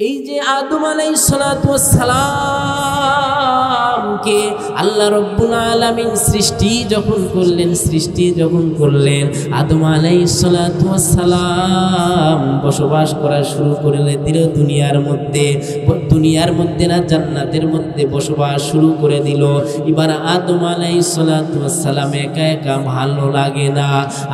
এই যে আদম আলাইহিস সালাতু ওয়াস সালামকে আল্লাহ রাব্বুল আলামিন সৃষ্টি যখন করলেন আদম আলাইহিস সালাতু ওয়াস সালাম বসবাস করা শুরু করে দিল দুনিয়ার মধ্যে না জান্নাতের মধ্যে বসবাস শুরু করে দিল। এবার আদম আলাইহিস সালাতু ওয়াস সালাম একা একা ভালো লাগে না,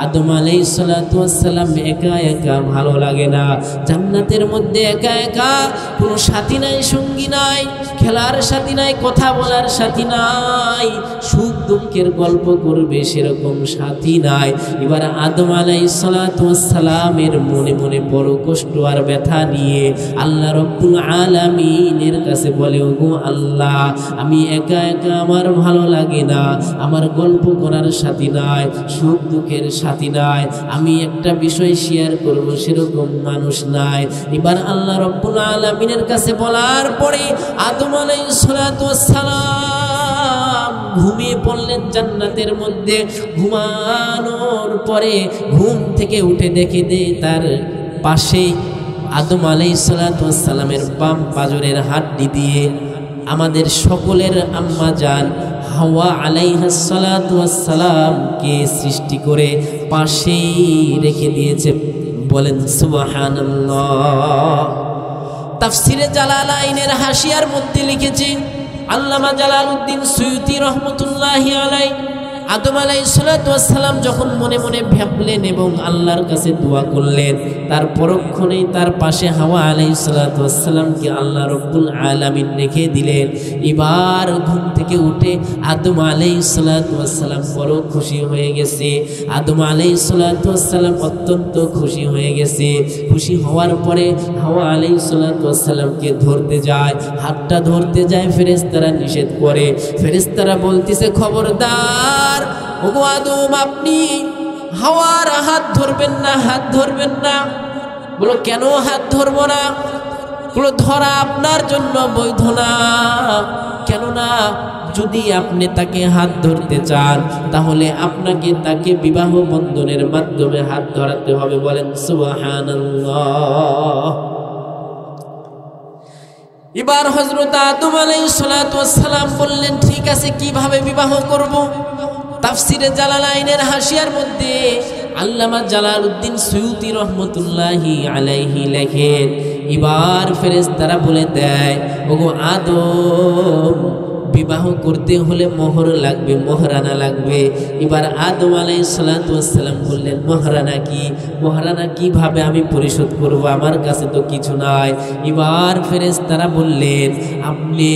আদম আলাইহিস সালাতু ওয়াস সালাম একা একা ভালো লাগে না। জান্নাতের মধ্যে একা একা কোনো সাথী নাই, সঙ্গী নাই, খেলার সাথী নাই, কথা বলার সাথী নাই, সুখ দুঃখের গল্প করবে সেরকম সাথী নাই। এবার আদম আলাইহিস সালাতু ওয়াস সালামের মনে মনে বড় কষ্ট আর ব্যথা নিয়ে আল্লাহ রাব্বুল আলামিনের কাছে বলে, ওগো আল্লাহ, আমি একা একা আমার ভালো লাগে না, আমার গল্প করার সাথী নাই, সুখ দুঃখের সাথী নাই, আমি একটা বিষয় শেয়ার করব সেরকম মানুষ নাই। এবার আল্লাহ রাব্বুল আলামিনের কাছে বলার পরে আদম আলাইহিস সালাতু ওয়াস সালাম ঘুমিয়ে পড়লেন জান্নাতের মধ্যে। ঘুমানোর পরে ঘুম থেকে উঠে দেখে তার পাশে আদম আলাইহিস সালাতু ওয়াস সালামের বাম পাজরের হাড্ডি দিয়ে আমাদের সকলের আম্মা জান হাওয়া আলাইহিস সালাতু ওয়াস সালামকে সৃষ্টি করে পাশেই রেখে দিয়েছে। বলেন সুবহানাল্লাহ। তাফসিরে জালালাইনের হাসিয়ার মধ্যে লিখেছে আল্লামা জালালউদ্দিন সুয়ুতি রহমতুল্লাহি আলাইহি, আদম আলাইহিস সালাতু ওয়াস সালাম যখন মনে মনে ভাবলেন এবং আল্লাহর কাছে দোয়া করলেন, তার পরক্ষণেই তার পাশে হাওয়া আলাইহিস সালাতু ওয়াস সালামকে আল্লাহ রাব্বুল আলামিন রেখে দিলেন। এবার ঘুম থেকে উঠে আদম আলাইহিস সালাতু ওয়াস সালাম বড় খুশি হয়ে গেছে। আদম আলাইহিস সালাতু ওয়াস সালাম অত্যন্ত খুশি হয়ে গেছে। খুশি হওয়ার পরে হাওয়া আলাইহিস সালাতু ওয়াস সালামকে ধরতে যায়, হাতটা ধরতে যায়, ফেরেশতারা নিষেধ করে। ফেরেশতারা বলতেছে, খবরদার ওগো আদম, আপনি হাওয়ার হাত ধরবেন না, হাত ধরবেন না। বলো, কেন হাত ধরবো না? বলো, ধরা আপনার জন্য বৈধ না। কেননা যদি আপনি তাকে হাত ধরতে চান তাহলে আপনাকে তাকে বিবাহ বন্ধনের মাধ্যমে হাত ধরাতে হবে। বলেন সুবহানাল্লাহ। এবার হযরত আদম আলাইহিস সালাতু ওয়াস সালাম বললেন, ঠিক আছে, কিভাবে বিবাহ করব? তাফসিরে জালালাইনের হাসিয়ার মধ্যে আল্লামা জালালউদ্দিন সুয়ুতি রহমতুল্লাহি আলাইহি লেখেন, এবার ফেরেশতারা বলে দেয়, ওগো আদম, বিবাহ করতে হলে মোহর লাগবে, মোহরানা লাগবে। এবার আদম আলাইহিস সালাতু ওয়াস সালাম বললেন, মোহরানা কি? মোহরানা কিভাবে আমি পরিশোধ করব? আমার কাছে তো কিছু নাই। এবার ফেরেশতারা বললেন, আপনি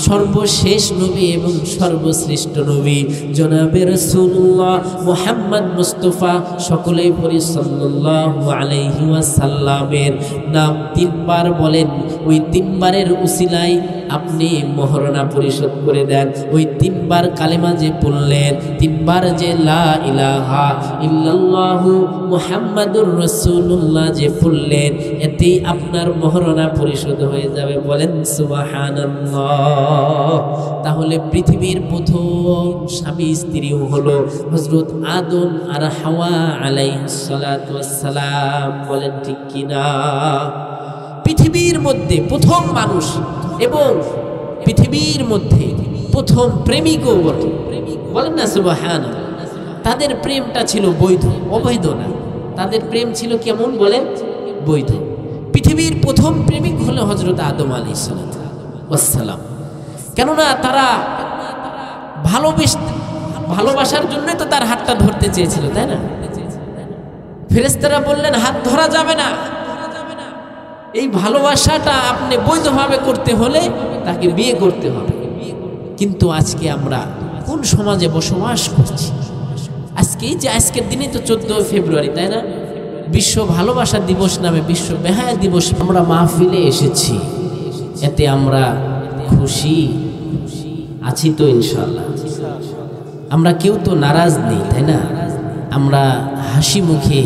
সর্বশেষ নবী এবং সর্বশ্রেষ্ঠ নবী জনাবে রাসূলুল্লাহ মুহাম্মদ মুস্তাফা, সকলেই পড়ি সাল্লাল্লাহু আলাইহি ওয়াসাল্লামের নাম তিনবার বলেন। ওই তিনবারের উসিলায় আপনি মোহরানা পরিশোধ করে দেন। ওই তিনবার কালেমা যে পড়লেন, তিনবার যে লা ইলাহা ইল্লাল্লাহু মুহাম্মাদুর রাসূলুল্লাহ যে পড়লেন, এতেই আপনার মোহরানা পরিশোধ হয়ে যাবে। বলেন সুবহানাল্লাহ। তাহলে পৃথিবীর প্রথম স্বামী স্ত্রী হলো হযরত আদম আর হাওয়া আলাইহিস সালাতু ওয়াস সালাম। বলেন ঠিক কিনা? পৃথিবীর মধ্যে প্রথম মানুষ এবং পৃথিবীর মধ্যে প্রথম প্রেমিকও বটে। বলেন না সুবহানাল্লাহ। তাদের প্রেমটা ছিল বৈধ, অবৈধ না। তাদের প্রেম ছিল কেমন? বলেন, বৈধ। পৃথিবীর প্রথম প্রেমিক হলো হযরত আদম আলাইহিস সালাম। কেননা তারা ভালোবাসার জন্য তো তার হাতটা ধরতে চেয়েছিল, তাই না? ফেরেশতারা বললেন, হাত ধরা যাবে না। এই ভালোবাসাটা আপনি বৈধভাবে করতে হলে তাকে বিয়ে করতে হবে। কিন্তু আজকে আমরা কোন সমাজে বসবাস করছি? আজকের দিনে তো 14 ফেব্রুয়ারি, তাই না? বিশ্ব ভালোবাসা দিবস নামে, বিশ্ব বেহায়া দিবস আমরা মাহফিলে এসেছি। এতে আমরা খুশি আছি তো? ইনশাআল্লাহ আমরা কেউ তো নারাজ নেই, তাই না? আমরা হাসি মুখে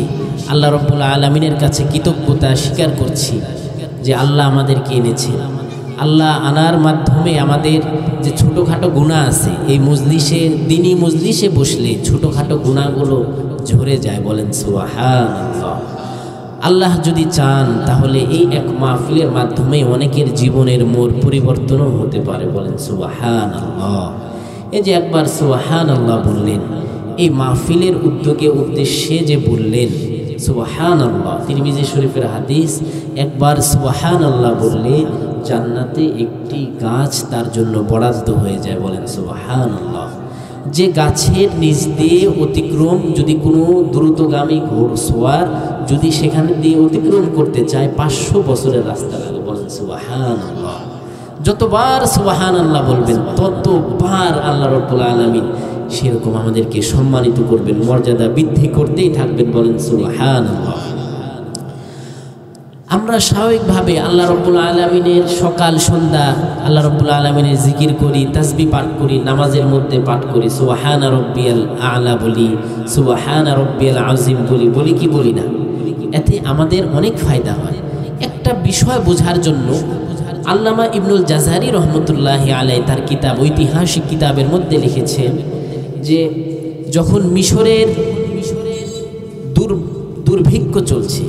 আল্লাহ রাব্বুল আলামিনের কাছে কৃতজ্ঞতা স্বীকার করছি যে আল্লাহ আমাদেরকে এনেছেন। আল্লাহ আনার মাধ্যমে আমাদের যে ছোটোখাটো গুনাহ আছে, এই মজলিসে, দিনই মজলিসে বসলে ছোটোখাটো গুনাহগুলো ঝরে যায়। বলেন সুবহানাল্লাহ। আল্লাহ যদি চান তাহলে এই এক মাহফিলের মাধ্যমে অনেকের জীবনের মোড় পরিবর্তনও হতে পারে। বলেন সুবহানাল্লাহ। এই যে একবার সুবহানাল্লাহ বললেন, এই মাহফিলের উদ্দেশ্যে যে বললেন সুবহানাল্লাহ, তিরমিজি শরীফের হাদিস, একবার সুবহানাল্লাহ বললে জান্নাতে একটি গাছ তার জন্য বরাদ্দ হয়ে যায়। বলেন সুবহানাল্লাহ। যে গাছের নিচ দিয়ে অতিক্রম যদি কোনো দ্রুতগামী ঘোড়সওয়ার যদি সেখানে দিয়ে অতিক্রম করতে চায় 500 বছরের রাস্তা লাগে। বলেন সুবহানাল্লাহ। যতবার সুবহানাল্লাহ বলবেন ততবার আল্লাহ রাব্বুল আলামিন সেরকম আমাদেরকে সম্মানিত করবেন, মর্যাদা বৃদ্ধি করতেই থাকবেন। বলেন সুবহানাল্লাহ। আমরা স্বাভাবিকভাবে আল্লাহ রাব্বুল আলামিনের সকাল সন্ধ্যা আল্লাহ রাব্বুল আলামিনের জিকির করি, তাসবিহ পাঠ করি, নামাজের মধ্যে পাঠ করি, সুবহানা রাব্বিয়াল আ'লা বলি, সুবহানা রাব্বিয়াল আযীম বলি কি বলি না? এতে আমাদের অনেক ফায়দা হয়। একটা বিষয় বোঝার জন্য আল্লামা ইবনুল জাযারি রহমতুল্লাহি আলাইহি তার কিতাব ঐতিহাসিক কিতাবের মধ্যে লিখেছেন যে যখন মিশরের দুর্ভিক্ষ চলছে,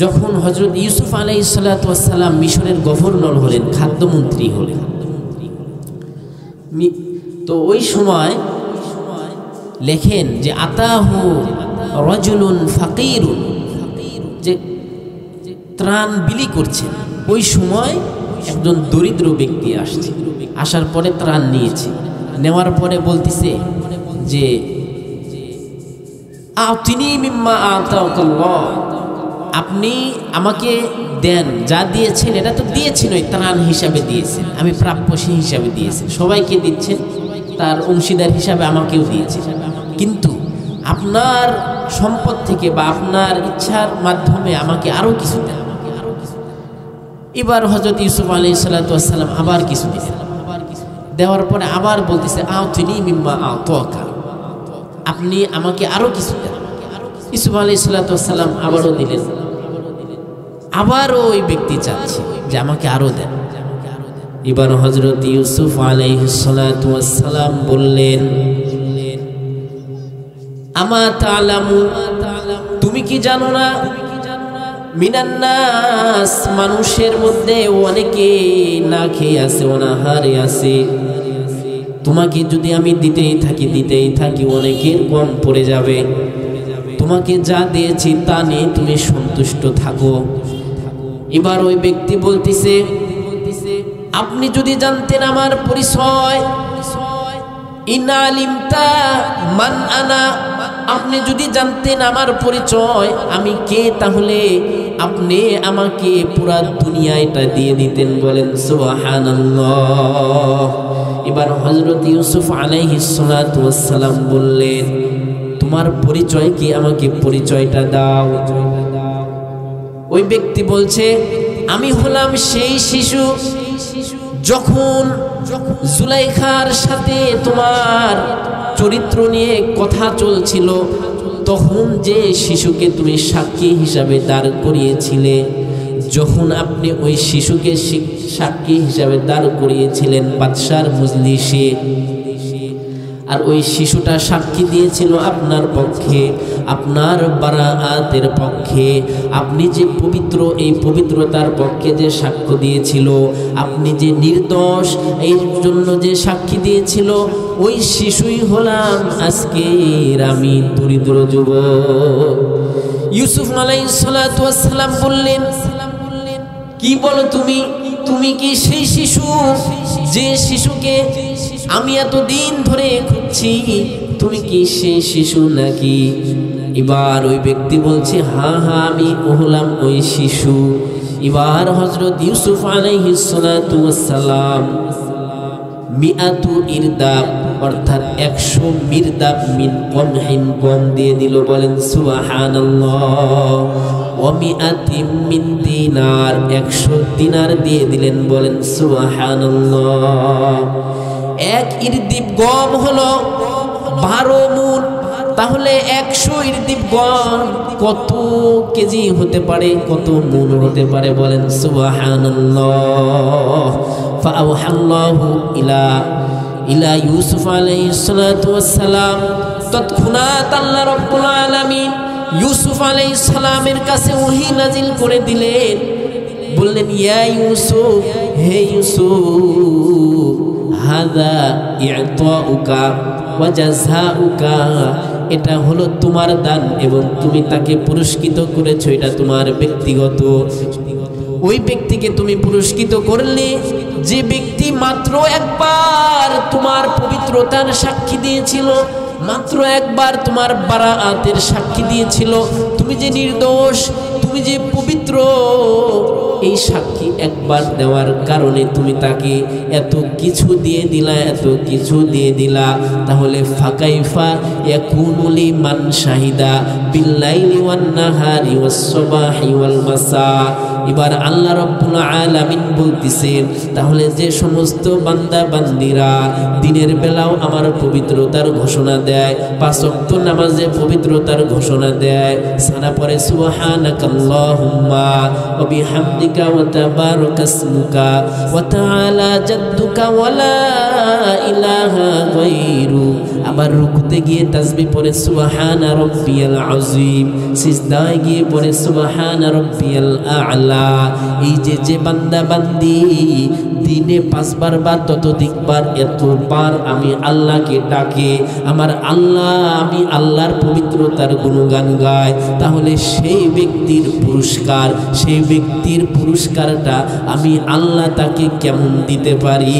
যখন হযরত ইউসুফ আলাইহিস সালাতু ওয়াস সালাম মিশরের গভর্নর হলেন, খাদ্যমন্ত্রী হলেন, তো ওই সময় লেখেন যে আতাহু রাজুলুন ফাকিরুন, যে ত্রাণ বিলি করছেন। ওই সময় একজন দরিদ্র ব্যক্তি আসছে, আসার পরে ত্রাণ নিয়েছে, নেওয়ার পরে বলতেছে যে আতিনি মিম্মা আতাকাল্লাহ, আপনি আমাকে দেন, যা দিয়েছেন এটা তো দিয়েছেনই, ত্রাণ হিসাবে দিয়েছেন, আমি প্রাপ্য সেই হিসাবে দিয়েছেন, সবাইকে দিচ্ছেন, তার অংশীদার হিসাবে আমাকেও দিয়েছেন, কিন্তু আপনার সম্পদ থেকে বা আপনার ইচ্ছার মাধ্যমে আমাকে আরও কিছু দেন। এবার হযরত ইউসুফ আলাইহিস সালাতু ওয়াস সালাম আবার কিছু দিলেন, দেওয়ার পরে আবার বলতেছে আতিনি মিম্মা আতাকা, আপনি আমাকে আরও কিছু দেন। ইউসুফ আলাইহিস সালাতু ওয়াস সালাম আবারও দিলেন, আবারও ওই ব্যক্তি চাচ্ছে যে আমাকে আরও দেন। এবার হযরত ইউসুফ আলাইহিস সালাতু ওয়াস সালাম বললেন আমা তা'লামু, তুমি কি জানো না, মিনান্নাস, মানুষের মধ্যে অনেকে না খেয়ে আছে, অনাহারে আছে, তোমাকে যদি আমি দিতেই থাকি অনেকের কম পড়ে যাবে, তোমাকে যা দিয়েছি তা নিয়ে তুমি সন্তুষ্ট থাকো। এবার ওই ব্যক্তি বলতেছে আপনি যদি জানতেন আমার পরিচয়, ইন আলিমতা মান আনা, আপনি যদি জানতেন আমার পরিচয় আমি কে, তাহলে আপনি আমাকে পুরা দুনিয়াটা দিয়ে দিতেন। বলেন সুবহানাল্লাহ। এবার হযরত ইউসুফ আলাইহিস সালাতু ওয়াস সালাম বললেন তোমার পরিচয় কি, আমাকে পরিচয়টা দাও। ওই ব্যক্তি বলছে আমি হলাম সেই শিশু যখন জুলাইখার সাথে তোমার চরিত্র নিয়ে কথা চলছিল, তখন যে শিশুকে তুমি সাক্ষী হিসাবে দাঁড় করিয়েছিলে, যখন আপনি ওই শিশুকে সাক্ষী হিসাবে দাঁড় করিয়েছিলেন বাদশার মজলিসে, আর ওই শিশুটা সাক্ষী দিয়েছিল আপনার পক্ষে, আপনার বারাআতের পক্ষে, আপনি যে পবিত্র, এই পবিত্রতার পক্ষে যে সাক্ষ্য দিয়েছিল, আপনি যে নির্দোষ এই জন্য যে সাক্ষী দিয়েছিল, ওই শিশুই হলাম আজকের আমি দরিদ্র যুবক। ইউসুফ আলাইহিস সালাতু ওয়াস সালাম বললেন কি বলো তুমি, তুমি কি সেই শিশু যে শিশুকে আমি এতদিন ধরে খুঁজছি, তুমি কি সেই শিশু নাকি? এবার ওই ব্যক্তি বলছে হ্যাঁ আমি হলাম ওই শিশু। এবার হযরত ইউসুফ আলাইহিস সালাতু ওয়াস সালাম মিআতু ইরদাব, অর্থাৎ 100 মিরদাব মিন কমহিন, কম দিয়ে দিল। বলেন সুবহানাল্লাহ। ওয়া মিআতিম মিন দিনার, 100 দিনার দিয়ে দিলেন। বলেন সুবহানাল্লাহ। এক ইরদিব গম হলো 12 মুন, তাহলে 100 ইরদিব গম কত কেজি হতে পারে, কত মুন হতে পারে? বলেন সুবহানাল্লাহ। ফাআওহাল্লাহু ইলা ইউসুফ আলাইহিস সালাতু ওয়াস সালাম, তৎক্ষণাৎ আল্লাহ রাব্বুল আলামিন ইউসুফ আলাইহিস সালামের কাছে ওহী নাজিল করে দিলেন, বললেন ইয়া ইউসুফ, হে ইউসুফ, হাযা ই'তাউকা ওয়া জাযাউকা, এটা হলো তোমার দান এবং তুমি তাকে পুরস্কৃত করেছো, এটা তোমার ব্যক্তিগত। ওই ব্যক্তিকে তুমি পুরস্কৃত করলে যে ব্যক্তি মাত্র একবার তোমার পবিত্রতার সাক্ষী দিয়েছিল, মাত্র একবার তোমার বারাআতের সাক্ষী দিয়েছিল, তুমি যে নির্দোষ, তুমি যে পবিত্র, এই সাক্ষী একবার দেওয়ার কারণে তুমি তাকে এত কিছু দিয়ে দিলা, এত কিছু দিয়ে দিলা। তাহলে ফাকাইফা ইয়াকুনু লিমান শাহিদা বিল্লাইলি ওয়ান নাহারি ওয়াস সাবাহি ওয়াল মাসা। এবার আল্লাহ রাব্বুল আলামিন বলতেছেন, তাহলে যে সমস্ত বান্দা বান্দিরা দিনের বেলাও আমার পবিত্রতার ঘোষণা দেয়, 5 ওয়াক্ত নামাজে পবিত্রতার ঘোষণা দেয়, সানা পড়ে সুবহানাকাল্লাহুম্মা ওয়া বিহামদিকা ওয়া তাবারাকাসমুকা ওয়া তাআলা জাদ্দুকা ওয়া লা ইলাহা গায়রু, আবার রুকুতে গিয়ে তাসবিহ পড়ে সুবহানা রাব্বিয়াল আযীম, সিজদায় গিয়ে পড়ে সুবহানা রাব্বিয়াল আ'লা। এই যে বান্দা বান্দি দিনে 5 বার বা ততোধিকবার এতবার আমি আল্লাহকে ডাকে, আমার আল্লাহ, আমি আল্লাহর পবিত্রতার গুণগান গায়, তাহলে সেই ব্যক্তির পুরস্কার, সেই ব্যক্তির পুরস্কারটা আমি আল্লাহ তাকে কেমন দিতে পারি?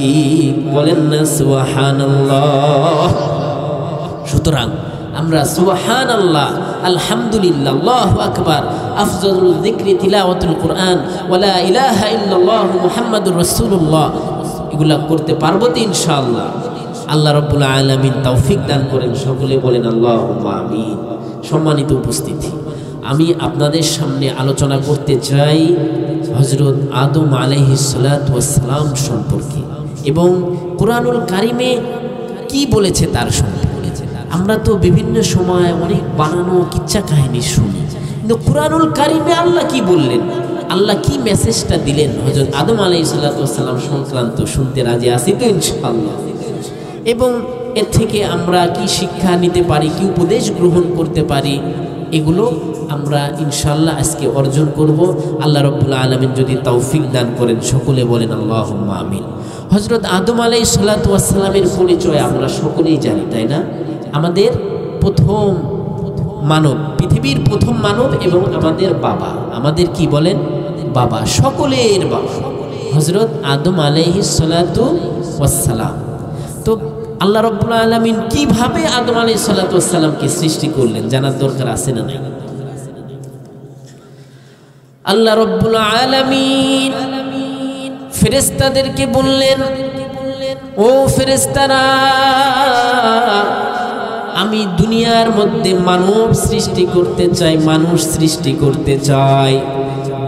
বলেন না সুবহানাল্লাহ। সুতরাং আমরা সুবহানাল্লাহ, আলহামদুলিল্লাহ, আল্লাহু আকবার, আফজালুল যিকরি তিলাওয়াতুল কুরআন ওয়া লা ইলাহা ইল্লাল্লাহু মুহাম্মাদুর রাসূলুল্লাহ, এগুলা করতে পারবো তো ইনশাআল্লাহ। আল্লাহ রাব্বুল আলামিন তৌফিক দান করেন, সকলে বলেন আল্লাহুম্মা আমিন। সম্মানিত উপস্থিতি, আমি আপনাদের সামনে আলোচনা করতে চাই হযরত আদম আলাইহিস সালাতু ওয়াস সালাম সম্পর্কে এবং কুরআনুল কারীমে কি বলেছে তার সম্পর্কে। আমরা তো বিভিন্ন সময় অনেক বানানো কিচ্ছা কাহিনী শুনি, কিন্তু কুরআনুল কারীমে আল্লাহ কি বললেন, আল্লাহ কি মেসেজটা দিলেন হযরত আদম আলাইহিস সালাতু ওয়াস সালাম সংক্রান্ত শুনতে রাজি আছি তো ইনশাআল্লাহ। এবং এর থেকে আমরা কি শিক্ষা নিতে পারি, কি উপদেশ গ্রহণ করতে পারি, এগুলো আমরা ইনশাআল্লাহ আজকে অর্জন করব। আল্লাহ রাব্বুল আলামিন যদি তৌফিক দান করেন, সকলে বলেন আল্লাহুম্মা আমিন। হযরত আদম আলাইহিস সালাতু ওয়াস সালামের পরিচয় আমরা সকলেই জানি, তাই না? আমাদের প্রথম মানব, পৃথিবীর প্রথম মানব এবং আমাদের বাবা, আমাদের কি বলেন? বাবা, সকলের বাবা হযরত আদম আলাইহিস সালাতু ওয়াস সালাম। তো আল্লাহ রাব্বুল আলামিন কিভাবে আদম আলাইহিস সালাতু ওয়াস সালামকে সৃষ্টি করলেন জানার দরকার আছে না নাই? আল্লাহ রাব্বুল আলামিন ফেরেশতাদেরকে বললেন, ও ফেরেশতারা, আমি দুনিয়ার মধ্যে মানব সৃষ্টি করতে চাই, মানুষ সৃষ্টি করতে চাই,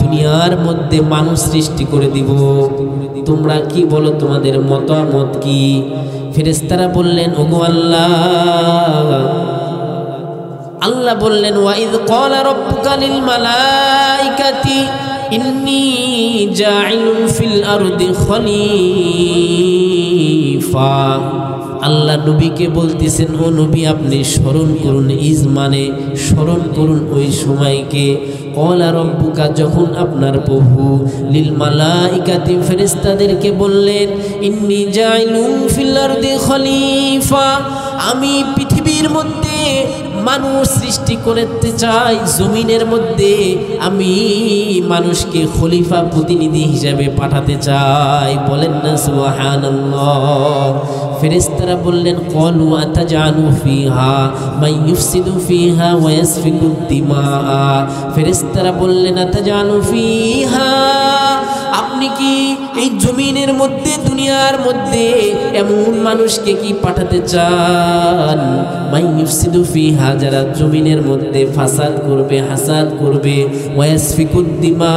দুনিয়ার মধ্যে মানুষ সৃষ্টি করে দিব, তোমরা কি বলো, তোমাদের মতামত কি? ফেরেশতারা বললেন, ওগো আল্লাহ, আল্লাহ বললেন, ওয়াইদ ক্বালা রাব্বুকা লিল মালাইকাতি ইন্নী জাইলুন ফিল আরদি খলিফা। আল্লাহ নবীকে বলতেছেন, ও নবী, আপনি স্মরণ করুন, মানে স্মরণ করুন ওই সময়কে। ক্বালা রাব্বুকা, যখন আপনার প্রভু লিল মালাইকাতি ফেরেশতাদেরকে বললেন, ইন্নী জাইলুন ফিল আরদি খলিফা, আমি পৃথিবীর মধ্যে মানুষ সৃষ্টি করতে চাই, জমিনের মধ্যে আমি মানুষকে খলিফা, প্রতিনিধি হিসাবে পাঠাতে চাই। বলেন না সুবহানাল্লাহ। ফেরেশতারা বললেন, ক্বালু আতাজআলু ফিহা মান ইউফসিদু ফিহা ওয়া ইয়াসফিকু দিমা। ফেরেশতারা বললেন, আতাজআলু ফিহা, আপনি কি এই জমিনের মধ্যে, দুনিয়ার মধ্যে এমন মানুষকে কি পাঠাতে চান, মান ইউফসিদু ফিহা, যারা জমিনের মধ্যে ফাসাদ করবে, হাসাদ করবে, ওয়া ইয়াসফিকু দিমা,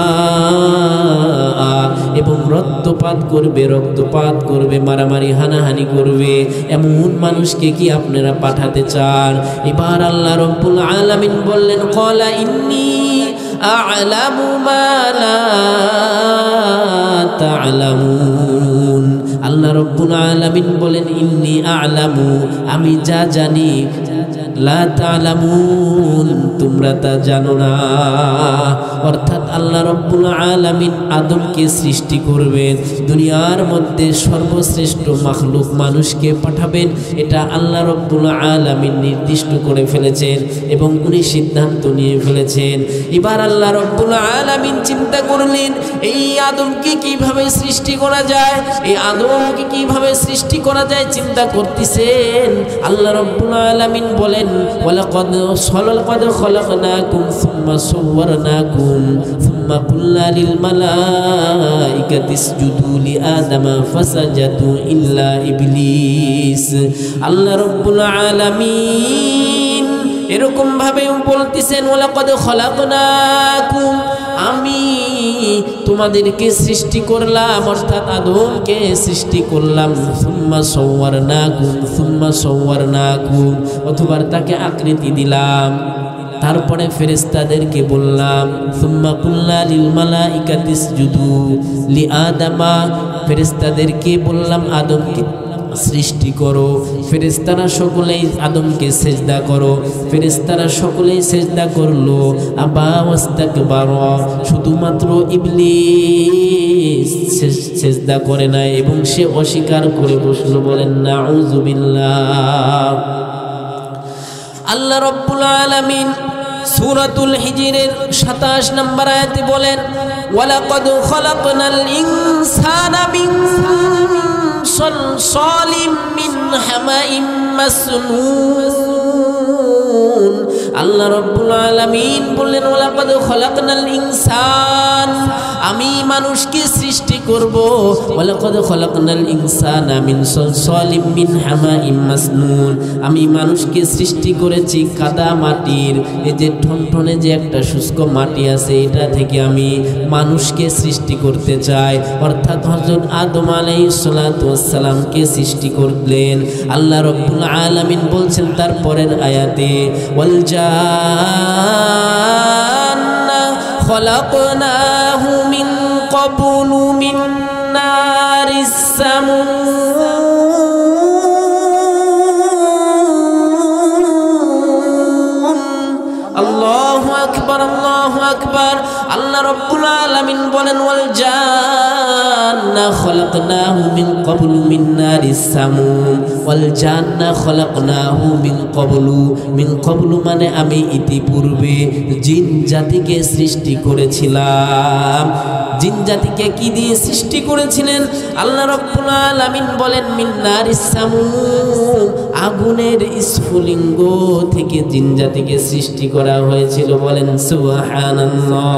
এবং রক্তপাত করবে, মারামারি হানাহানি করবে, এমন মানুষকে কি আপনারা পাঠাতে চান? এবার আল্লাহ রাব্বুল আলামিন বললেন, ক্বালা ইন্নী আ'লামু মা লা তা'লামুন। আল্লাহ রাব্বুল আলামিন বলেন, ইন্নী আ'লামু, আমি যা জানি লা তা'লামুন, তোমরা তা জানো না। অর্থাৎ আল্লাহ রাব্বুল আলামিন আদমকে সৃষ্টি করবেন, দুনিয়ার মধ্যে সর্বশ্রেষ্ঠ মাখলুক মানুষকে পাঠাবেন, এটা আল্লাহ রাব্বুল আলামিন নির্দিষ্ট করে ফেলেছেন এবং উনি সিদ্ধান্ত নিয়ে ফেলেছেন। এবার আল্লাহ রাব্বুল আলামিন চিন্তা করলেন এই আদমকে কিভাবে সৃষ্টি করা যায়, এই আদমকে কিভাবে সৃষ্টি করা যায় চিন্তা করতেছেন। আল্লাহ রাব্বুল আলামিন বলেন ওয়ালাকাদ খলাকনাকুম সুম্মা সাওয়ারনাকুম সুম্মা কুল্না লিল মালাইকাতি ইসজুদু লিআদামা ফাসাজাদু ইল্লা ইবলিস। আল্লাহ রাব্বুল আলামিন এরকম ভাবে বলতেছেন ওয়ালাকাদ খলাকনাকুম, আমি তোমাদেরকে সৃষ্টি করলাম, অর্থাৎ আদমকে সৃষ্টি করলাম। সুম্মা সাওয়ারনাকুম, অথবা তাকে আকৃতি দিলাম। তারপরে ফেরেশতাদেরকে বললাম সুম্মা কুল্না লিল মালাইকাতি ইসজুদু লিআদামা, ফেরেশতাদেরকে বললাম আদমকে সৃষ্টি করো। ফেরেশতারা সকলেই আদমকে সেজদা করো, ফেরেশতারা সকলেই সেজদা করলো। আবা ওয়াস্তাকবারা, শুধুমাত্র ইবলিস সেজদা করে না এবং সে অস্বীকার করে বসলো। বলেন নাউযুবিল্লাহ। আল্লাহ রাব্বুল আলামিন সূরাতুল হিজরের 27 নম্বর আয়াতে বলেন ওয়ালাকাদ খলাকনাল ইনসানা মিন সালসালিম মিন হামাইম মাসনুন। আল্লাহ রাব্বুল আলামিন বললেন ওয়ালাকাদ খলাকনাল ইনসান, আমি মানুষকে সৃষ্টি করব। ওয়ালাকাদ খলাকনাল ইনসানা মিন সালসালিম মিন হামাইম মাসনুন, আমি মানুষকে সৃষ্টি করেছি কাদা মাটির, এই যে ঠনঠনে যে একটা শুষ্ক মাটি আছে এটা থেকে আমি মানুষকে সৃষ্টি করতে চাই। অর্থাৎ হযরত আদম আলাইহিস সালাতু ওয়াস সালামকে সৃষ্টি করলেন। আল্লাহ রাব্বুল আলামিন বলছেন তারপরের আয়াতে ওয়াল জান্না খলাকনাহু মিন ক্বাবলু মিন নারিস সামুম। আল্লাহু আকবার, আল্লাহু আকবার। আল্লাহ রাব্বুল আলামিন বলেন ওয়াল জান্না খলাকনাহু মিন ক্বাবলু মিন নারিস সামুম। ওয়াল জান্না খলাকনাহু মিন ক্বাবলু, মিন ক্বাবলু মানে আমি ইতিপূর্বে জিন জাতিকে সৃষ্টি করেছিলাম। জিন জাতিকে কি দিয়ে সৃষ্টি করেছিলেন? আল্লাহ রাব্বুল আলামিন বলেন মিন নারিস সামুম, আগুনের স্ফুলিঙ্গ থেকে জিন জাতিকে সৃষ্টি করা হয়েছিল। বলেন সুবহানাল্লাহ।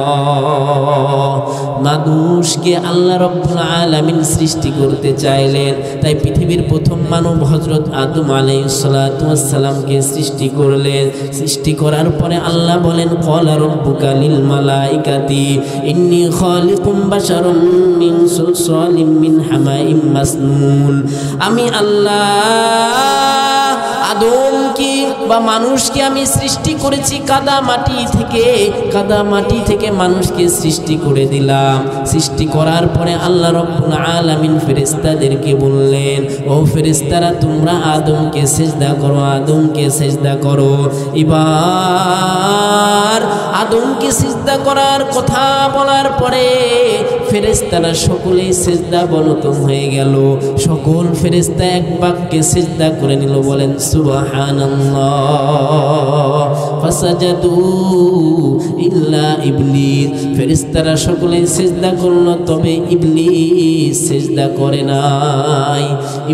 মানুষকে আল্লাহ রাব্বুল আলামিন সৃষ্টি করতে চাইলেন, তাই পৃথিবীর প্রথম মানব হযরত আদম আলাইহিস সালাতু ওয়াস সালামকে সৃষ্টি করলেন। সৃষ্টি করার পরে আল্লাহ বলেন ক্বালা রাব্বুকা লিল মালাইকাতি ইন্নী খালিকুম বাশারাম মিন সালসালিম মিন হামাইম মাসনুন। আমি আল্লাহ আদমকে বা মানুষকে আমি সৃষ্টি করেছি কাদা মাটি থেকে, কাদা মাটি থেকে মানুষকে সৃষ্টি করে দিলাম। সৃষ্টি করার পরে আল্লাহ রাব্বুল আলামিন ফেরেশতাদেরকে বললেন ও ফেরেশতারা তোমরা আদমকে সিজদা করো, আদমকে সিজদা করো। এবার আদমকে সিজদা করার কথা বলার পরে ফেরেশতারা সকলেই সিজদা বনত হয়ে গেল। সকল ফেরেশতা এক বাক্যে সিজদা করে নিল। বলেন সুবহানাল্লাহ। ফাসাজাদু ইল্লা ইবলিস, ফেরেশতারা সকলেই সিজদা করল, তবে ইবলিস সিজদা করে নাই।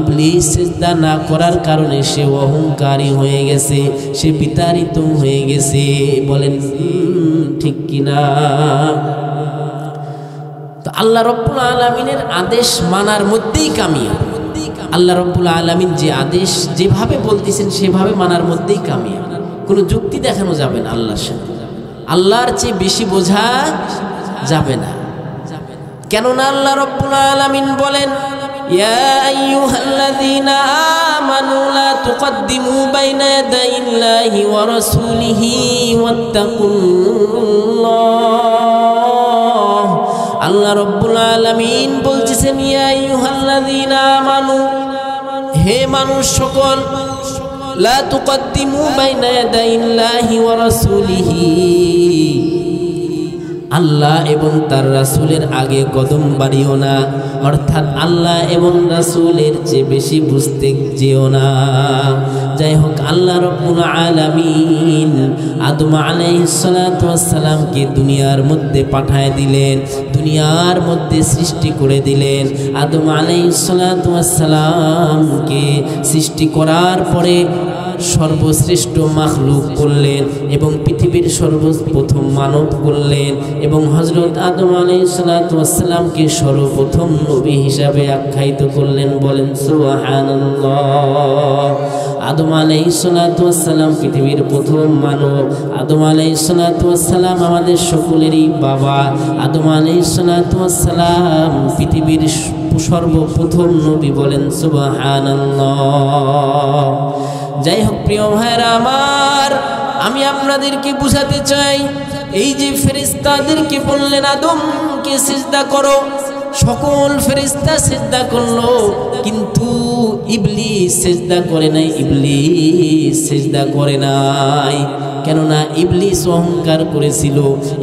ইবলিস সিজদা না করার কারণে সে অহংকারী হয়ে গেছে, সে বিতাড়িত হয়ে গেছে। বলেন ঠিক কিনা? তো আল্লাহ রাব্বুল আলামিনের আদেশ মানার মধ্যেই কামিয়াব। আল্লাহ রাব্বুল আলামিন যে আদেশ যেভাবে বলতেছেন সেভাবে মানার মধ্যেই কামিয়াব। কোনো যুক্তি দেখানো যাবে না আল্লাহর সাথে, আল্লাহর চেয়ে বেশি বোঝা যাবে না। কেননা আল্লাহ রাব্বুল আলামিন বলেন ইয়া আইয়ুহাল্লাযীনা আমানু লা তুকদ্দিমু বাইনা ইয়াদাইল্লাহি ওয়া রাসূলিহি ওয়াত্তাকুল্লাহ। আল্লাহ রাব্বুল আলামিন বলতেছেন ইয়া আইয়ুহাল্লাযীনা আমানু, হে মানুষ সকল, লা তুকদ্দিমু বাইনা ইয়াদাইল্লাহি ওয়া রাসূলিহি, আল্লাহ এবং তার রাসূলের আগে কদম বাড়িও না, অর্থাৎ আল্লাহ এবং রাসূলের চেয়ে বেশি বুঝতে যেও না। যাই হোক, আল্লাহ রাব্বুল আলামিন আদম আলাইহিস সালাতু ওয়াস সালামকে দুনিয়ার মধ্যে পাঠায় দিলেন, দুনিয়ার মধ্যে সৃষ্টি করে দিলেন। আদম আলাইহিস সালাতু ওয়াস সালামকে সৃষ্টি করার পরে সর্বশ্রেষ্ঠ মাখলুক করলেন এবং পৃথিবীর সর্বপ্রথম মানব করলেন এবং হযরত আদম আলাইহিস সালাতু ওয়াস সালামকে সর্বপ্রথম নবী হিসাবে আখ্যায়িত করলেন। বলেন সুবহানাল্লাহ। আদম আলাইহিস সালাতু ওয়াস সালাম পৃথিবীর প্রথম মানব। আদম আলাইহিস সালাতু ওয়াস সালাম আমাদের সকলেরই বাবা। আদম আলাইহিস সালাতু ওয়াস সালাম পৃথিবীর সর্বপ্রথম নবী। বলেন সুবহানাল্লাহ। যাই হোক প্রিয় ভাইরা আমার, আমি আপনাদেরকে বুঝাতে চাই, এই যে ফেরেশতাদেরকে বললেন আদমকে সিজদা করো, সকল ফেরেশতা সিজদা করলো, কিন্তু ইবলিস সিজদা করে নাই। ইবলিস সিজদা করে নাই, কেননা ইবলিস অহংকার করেছিল।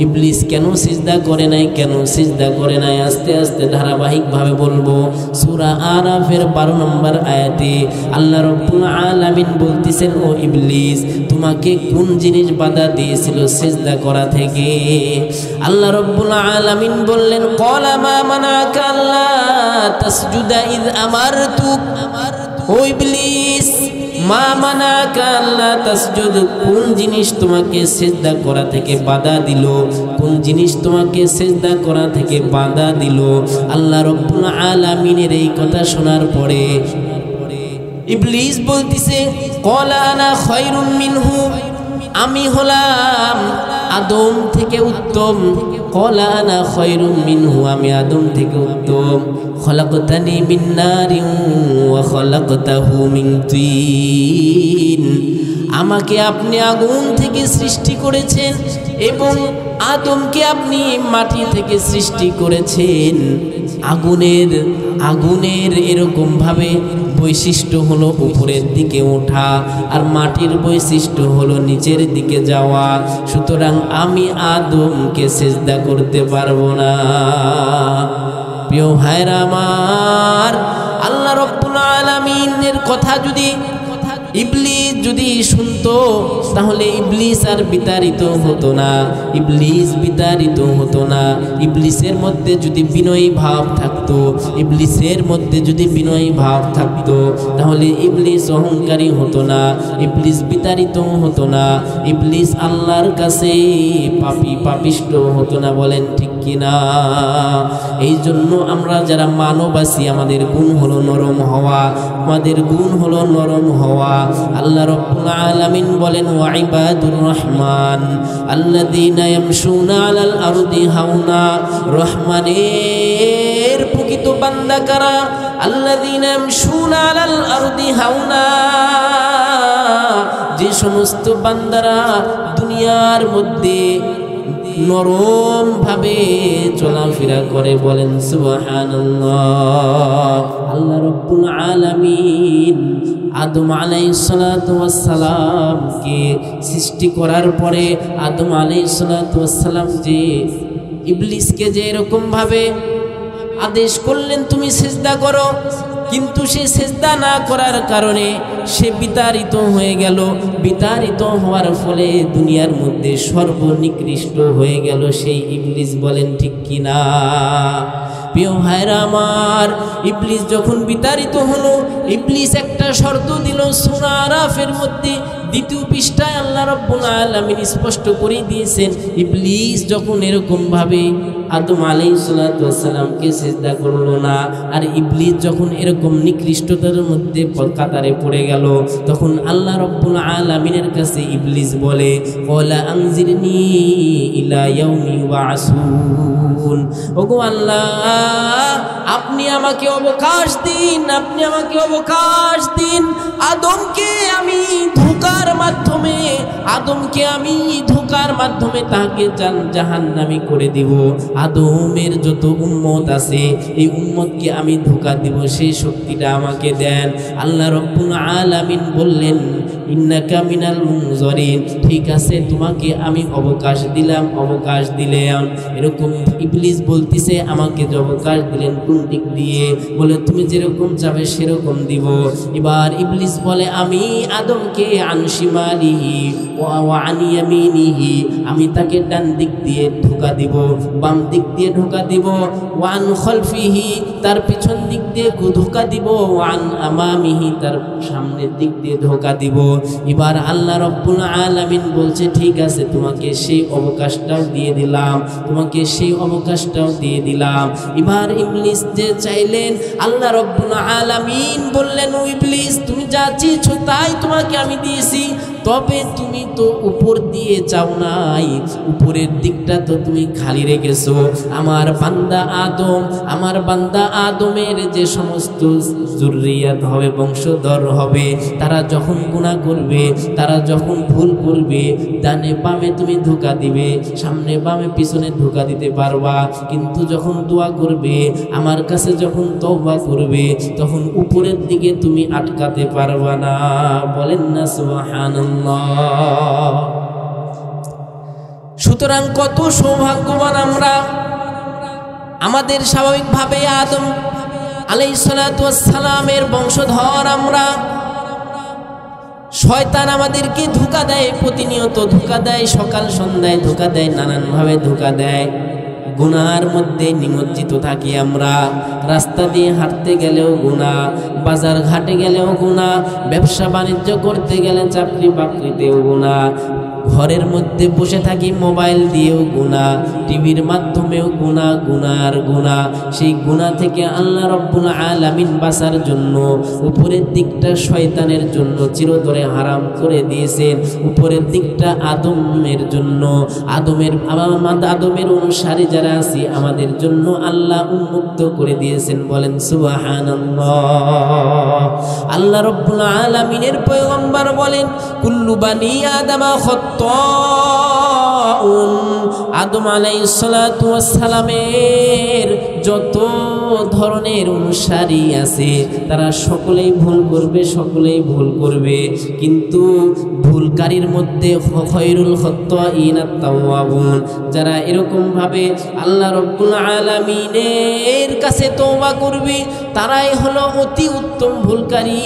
ইবলিস কেন সিজদা করে নাই, কেন সিজদা করে নাই, আস্তে আস্তে ধারাবাহিকভাবে বলবো। সূরা আরাফের 12 নম্বর আয়াতে আল্লাহ রাব্বুল আলামিন বলতেছেন, ও ইবলিস, তোমাকে কোন জিনিস বাধা দিয়েছিল সিজদা করা থেকে? আল্লাহ রাব্বুল আলামিন বললেন, ক্বালা মা মানাকা আল্লা তাসজুদা ইয আমারতুক। ও ইবলিস, মা মানাকা আল্লা তাসজুদ, কোন জিনিস তোমাকে সিজদা করা থেকে বাধা দিল? কোন জিনিস তোমাকে সিজদা করা থেকে বাধা দিল? আল্লাহ রাব্বুল আলামিনের এই কথা শোনার পরে ইবলিস বলতিছে, ক্বালা আনা খায়রুম মিনহু, আমি হলাম আদম থেকে উত্তম। ক্বালা আনা খায়রুম মিনহু, আমি আদম থেকে উত্তম। খলাকতানি মিন নারিন ওয়া খলাকতাহু মিন তিন, আমাকে আপনি আগুন থেকে সৃষ্টি করেছেন এবং আদমকে আপনি মাটি থেকে সৃষ্টি করেছেন। আগুনের এরকম ভাবে বৈশিষ্ট্য হলো উপরের দিকে ওঠা, আর মাটির বৈশিষ্ট্য হলো নিচের দিকে যাওয়া। সুতরাং আমি আদমকে সিজদা করতে পারবো না। প্রিয় ভাইরা আমার, আল্লাহ রাব্বুল আলামিনের কথা যদি ইবলিস যদি শুনতো, তাহলে ইবলিস আর বিতাড়িত হতো না, ইবলিস বিতাড়িত হতো না। ইবলিসের মধ্যে যদি বিনয়ী ভাব থাকতো, ইবলিসের মধ্যে যদি বিনয়ী ভাব থাকতো, তাহলে ইবলিস অহংকারী হতো না, ইবলিস বিতাড়িত হতো না, ইবলিস আল্লাহর কাছে পাপিষ্ট হতো না। বলেন ঠিক কিনা? এই জন্য আমরা যারা মানব আছি, আমাদের গুণ হলো নরম হওয়া, আমাদের গুণ হলো নরম হওয়া। আল্লাহ রাব্বুল আলামিন বলেন, ওয়া ইবাদুর রহমান আল্লাযীনা ইয়ামশুনা আলাল আরদি হাওনা, রহমানের প্রকৃত বান্দা কারা? আল্লাযীনা ইয়ামশুনা আলাল আরদি হাওনা, যে সমস্ত বান্দারা দুনিয়ার মধ্যে নরম ভাবে চলাফেরা করে। বলেন সুবহানাল্লাহ। আল্লাহ রাব্বুল আলামিন আদম আলাইহিস সালাতু ওয়াস সালামকে সৃষ্টি করার পরে আদম আলাইহিস সালাতু ওয়াস সালাম যে ইবলিসকে যে এরকম ভাবে আদেশ করলেন তুমি সিজদা করো, কিন্তু সে সিজদা না করার কারণে সে বিতাড়িত হয়ে গেল। বিতাড়িত হওয়ার ফলে দুনিয়ার মধ্যে সর্বনিকৃষ্ট হয়ে গেল সেই ইবলিস। বলেন ঠিক কিনা? প্রিয় ভাইরা আমার, ইবলিস যখন বিতাড়িত হলো, ইবলিস একটা শর্ত দিল। সূরা আরাফের মধ্যে 2 পৃষ্ঠায় আল্লাহ রাব্বুল আলামিন স্পষ্ট করে দিয়েছেন, ইবলিস যখন এরকম ভাবে আদম আলাইহিস সালাতু ওয়াস সালামকে সিজদা করলো না, আর ইবলিস যখন এরকম নিকৃষ্টতার মধ্যে কাতারে পড়ে গেল, তখন আল্লাহ রাব্বুল আলামিনের কাছে ইবলিস বলে, ওয়ালা আনজিরনি ইলা ইয়াউমি ইউবাসুন, ওগো আল্লাহ, আপনি আমাকে অবকাশ দিন, আপনি আমাকে অবকাশ দিন। আদমকে আমি ধোঁকার মাধ্যমে তাকে জাহান্নামী করে দিব। আদমের যত উম্মত আছে, এই উম্মতকে আমি ধোঁকা দিব, সেই শক্তিটা আমাকে দেন। আল্লাহ রাব্বুল আলামিন বললেন, ইন্নাকা মিনাল মুনজারিন, ঠিক আছে তোমাকে আমি অবকাশ দিলাম। এরকম ইবলিস বলতিছে আমাকে যে অবকাশ দিলেন কোন দিক দিয়ে? বলে তুমি যেরকম চাবে সেরকম দিব। এবার ইবলিস বলে আমি আদমকে আন শিমালিহি ওয়া আন ইয়ামিনিহি, আমি তাকে ডান দিক দিয়ে ধোঁকা দিব, বাম দিক দিয়ে ধোঁকা দিব, ওয়া আন খালফিহি, তার পিছন দিক দিয়ে ধোঁকা দিব, ওয়া আন আমামিহি, তার সামনের দিক দিয়ে ধোঁকা দিব। এবার আল্লাহ রাব্বুল আলামিন বলছে ঠিক আছে তোমাকে সেই অবকাশটাও দিয়ে দিলাম। এবার ইবলিস যে চাইলেন, আল্লাহ রাব্বুল আলামিন বললেন ও ইবলিস তুমি যা চেয়েছো তাই তোমাকে আমি দিয়েছি, তবে তুমি তো উপর দিয়ে চাও নাই, উপরের দিকটা তো তুমি খালি রেখেছো। আমার বান্দা আদমের যে সমস্ত যুররিয়াত হবে, বংশধর হবে, তারা যখন গুনাহ করবে, তারা যখন ভুল করবে, ডানে বামে তুমি ধোঁকা দিবে, সামনে বামে পিছনে ধোঁকা দিতে পারবা, কিন্তু যখন দোয়া করবে, আমার কাছে যখন তওবা করবে, তখন উপরের দিকে তুমি আটকাতে পারবা না। বলেন না সুবহানাল্লাহ। সুতরাং কত সৌভাগ্যবান আমরা। আমাদের স্বাভাবিকভাবে আদম আলাইহিস সালাতু ওয়াস সালামের বংশধর আমরা। শয়তান আমাদেরকে ধোঁকা দেয়, প্রতিনিয়ত ধোঁকা দেয়, সকাল সন্ধ্যায় ধোঁকা দেয়, নানানভাবে ধোঁকা দেয়। গুনার মধ্যে নিমজ্জিত থাকি আমরা। রাস্তা দিয়ে হাঁটতে গেলেও গুনাহ, বাজার ঘাটে গেলেও গুনাহ, ব্যবসা বাণিজ্য করতে গেলে চাকরি বাকরিতেও গুনাহ, ঘরের মধ্যে বসে থাকি মোবাইল দিয়েও গুনাহ, টিভির মাধ্যমেও গুনার গুনাহ। সেই গুনাহ থেকে আল্লাহ রাব্বুল আলামিন বাঁচার জন্য উপরের দিকটা শয়তানের জন্য চিরতরে হারাম করে দিয়েছেন, উপরের দিকটা আদমের জন্য, আদমের অনুসারী যারা আছি আমাদের জন্য আল্লাহ উন্মুক্ত করে দিয়েছেন। বলেন সুবহানাল্লাহ। আল্লাহ রাব্বুল আলামিনের পয়গম্বর বলেন কুল্লু বানি আদমা খাত্তাউন, আদম আলাইহিস সালাতু ওয়াস সালামের যত ধরনের অনুসারী আছে তারা সকলেই ভুল করবে, কিন্তু ভুলকারীর মধ্যে খায়রুল খাত্তাইন আত-তাওয়াবুন, যারা এরকম ভাবে আল্লাহ রাব্বুল আলামিনের কাছে তওবা করবে তারাই হলো অতি উত্তম ভুলকারী।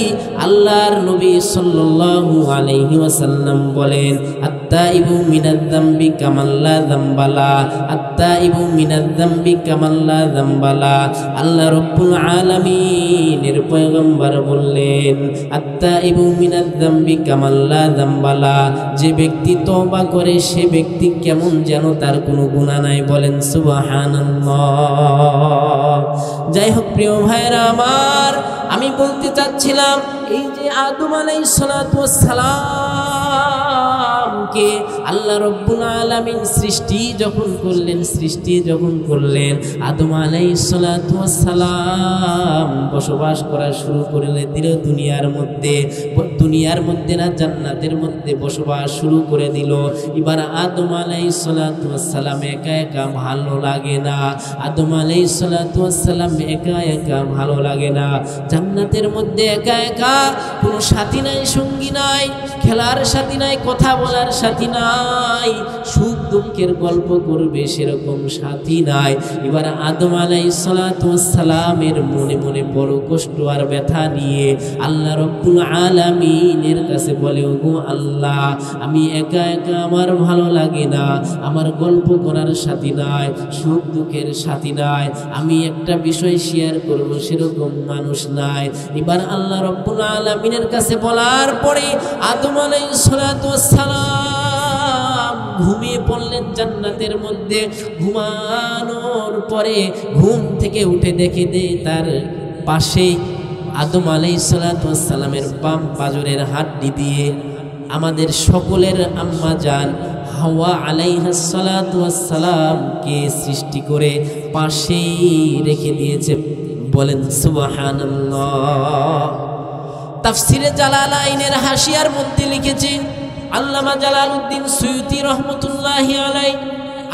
আল্লাহর নবী সাল্লাল্লাহু আলাইহি ওয়াসাল্লাম বলেন আত-তাইবু মিনায-যামবি কামান লা যামবালা, আত-তাইবু মিনায-যামবি কামান লা যামবালা। আল্লাহ রাব্বুল আলামিনের পয়গম্বর বললেন আত-তাইবু মিনায-যামবি কামান লা যামবালা, যে ব্যক্তি তওবা করে সে ব্যক্তি কেমন যেন তার কোনো গুনাহ নাই। বলেন সুবহানাল্লাহ। যাই হোক প্রিয় ভাইরা আমার, আমি বলতে চাচ্ছিলাম এই যে আদম আলাইহিস সালাতু ওয়াস সালামকে আল্লাহ রাব্বুল আলামিন সৃষ্টি যখন করলেন, আদম আলাইহিস সালাতু ওয়াস সালাম বসবাস করা শুরু করলেন দুনিয়ার মধ্যে না জান্নাতের মধ্যে বসবাস শুরু করে দিল। এবার আদম আলাইহিস সালাতু ওয়াস সালাম একা একা ভালো লাগে না, আদম আলাইহিস সালাতু ওয়াস সালাম একা একা ভালো লাগে না। জান্নাতের মধ্যে একা একা কোনো সাথী নাই, সঙ্গী নাই, খেলার সাথী নাই, কথা বলার সাথী নাই, সুখ দুঃখের গল্প করবে সেরকম সাথী নাই। এবার আদম আলাইহিস সালাতু ওয়াস সালামের মনে মনে বড় কষ্ট আর ব্যথা নিয়ে আল্লাহ রাব্বুল আলামিনের কাছে বলে ওগো আল্লাহ, আমি একা একা আমার ভালো লাগে না, আমার গল্প করার সাথী নাই, সুখ দুঃখের সাথী নাই, আমি একটা বিষয় শেয়ার করব সেরকম মানুষ নাই। এবার আল্লাহ রাব্বুল আলামিনের কাছে বলার পরে আদম আলাইহিস সালাতু ওয়াস সালাম ঘুমিয়ে পড়লেন জান্নাতের মধ্যে। ঘুমানোর পরে ঘুম থেকে উঠে দেখে তার পাশে আদম আলাইহিস সালাতু ওয়াস সালামের বাম পাজরের হাড্ডি দিয়ে আমাদের সকলের আম্মা জান হাওয়া আলাইহিস সালাতু ওয়াস সালামকে সৃষ্টি করে পাশেই রেখে দিয়েছে। বলেন সুবহানাল্লাহ। তাফসিরে জালালাইনের হাসিয়ার মধ্যে লিখেছেন আল্লামা জালালউদ্দিন সুয়ুতি রহমতুল্লাহি আলাইহি,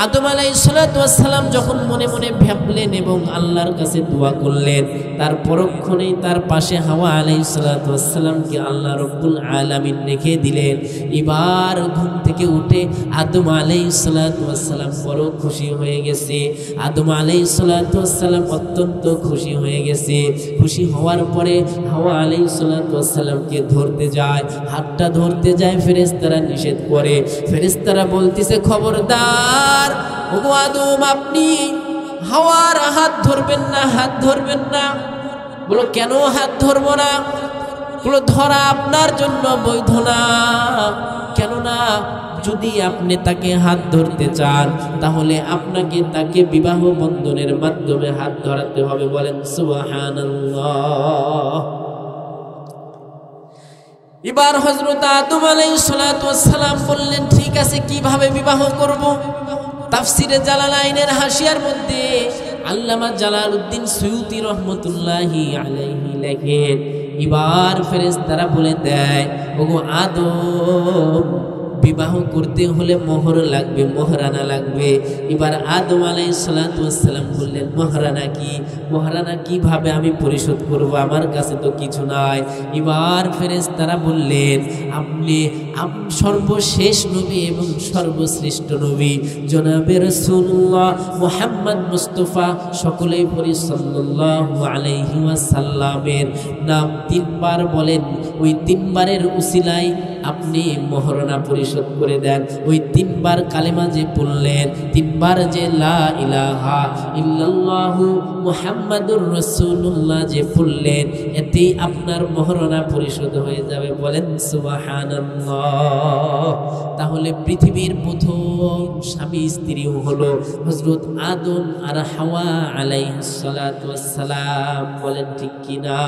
আদম আলাইহিসসালাম যখন মনে মনে ভাবলেন এবং আল্লাহর কাছে দোয়া করলেন, তার পরক্ষণেই তার পাশে হাওয়া আলাইহিসসালামকে আল্লাহ রব্বুল আলামিন রেখে দিলেন। এবার ঘুম থেকে উঠে আদম আলাইহিসসালাম বড় খুশি হয়ে গেছে। আদম আলাইহিসসালাম অত্যন্ত খুশি হয়ে গেছে। খুশি হওয়ার পরে হাওয়া আলাইহিসসালামকে ধরতে যায়, হাতটা ধরতে যায়, ফেরেশতারা নিষেধ করে। ফেরেশতারা বলতেছে, খবরদার ওগো আদম, আপনি হাওয়ার হাত ধরবেন না, হাত ধরবেন না। বলো, কেন হাত ধরবো না? বলো, ধরা আপনার জন্য বৈধ না। কেননা যদি আপনি তাকে হাত ধরতে চান তাহলে আপনাকে তাকে বিবাহ বন্ধনের মাধ্যমে হাত ধরাতে হবে। বলেন সুবহানাল্লাহ। এবার হযরত আদম আলাইহিসসালাম বললেন, ঠিক আছে, কিভাবে বিবাহ করব? তাফসিরে জালালাইনের হাসিয়ার মধ্যে আল্লামা জালালউদ্দিন সুয়ুতী রহমতুল্লাহি আলাইহি লেখেন, এবার ফেরেশতারা বলে দেয়, ওগো আদম, বিবাহ করতে হলে মোহর লাগবে, মোহরানা লাগবে। এবার আদম আলাইহিসসালাম বললেন, মোহরানা কি? মোহরানা কিভাবে আমি পরিশোধ করব? আমার কাছে তো কিছু নাই। এবার ফেরেশতারা বললেন, আপনি সর্বশেষ নবী এবং সর্বশ্রেষ্ঠ নবী জনাবে রাসূলুল্লাহ মুহাম্মদ মুস্তাফা, সকলেই পড়ি সাল্লাল্লাহু আলাইহি ওয়াসাল্লামের নাম তিনবার বলেন। ওই তিনবারের উসিলায় আপনি মোহরানা পরিশোধ করে দেন। ওই তিনবার কালেমা যে পড়লেন, তিনবার যে লা ইলাহা ইল্লাল্লাহু মুহাম্মাদুর রাসূলুল্লাহ যে পড়লেন, এতেই আপনার মোহরানা পরিশোধ হয়ে যাবে। বলেন সুবহানাল্লাহ। তাহলে পৃথিবীর প্রথম স্বামী স্ত্রী হলো হযরত আদম আর হাওয়া আলাইহিসসালাম। বলেন ঠিক কিনা?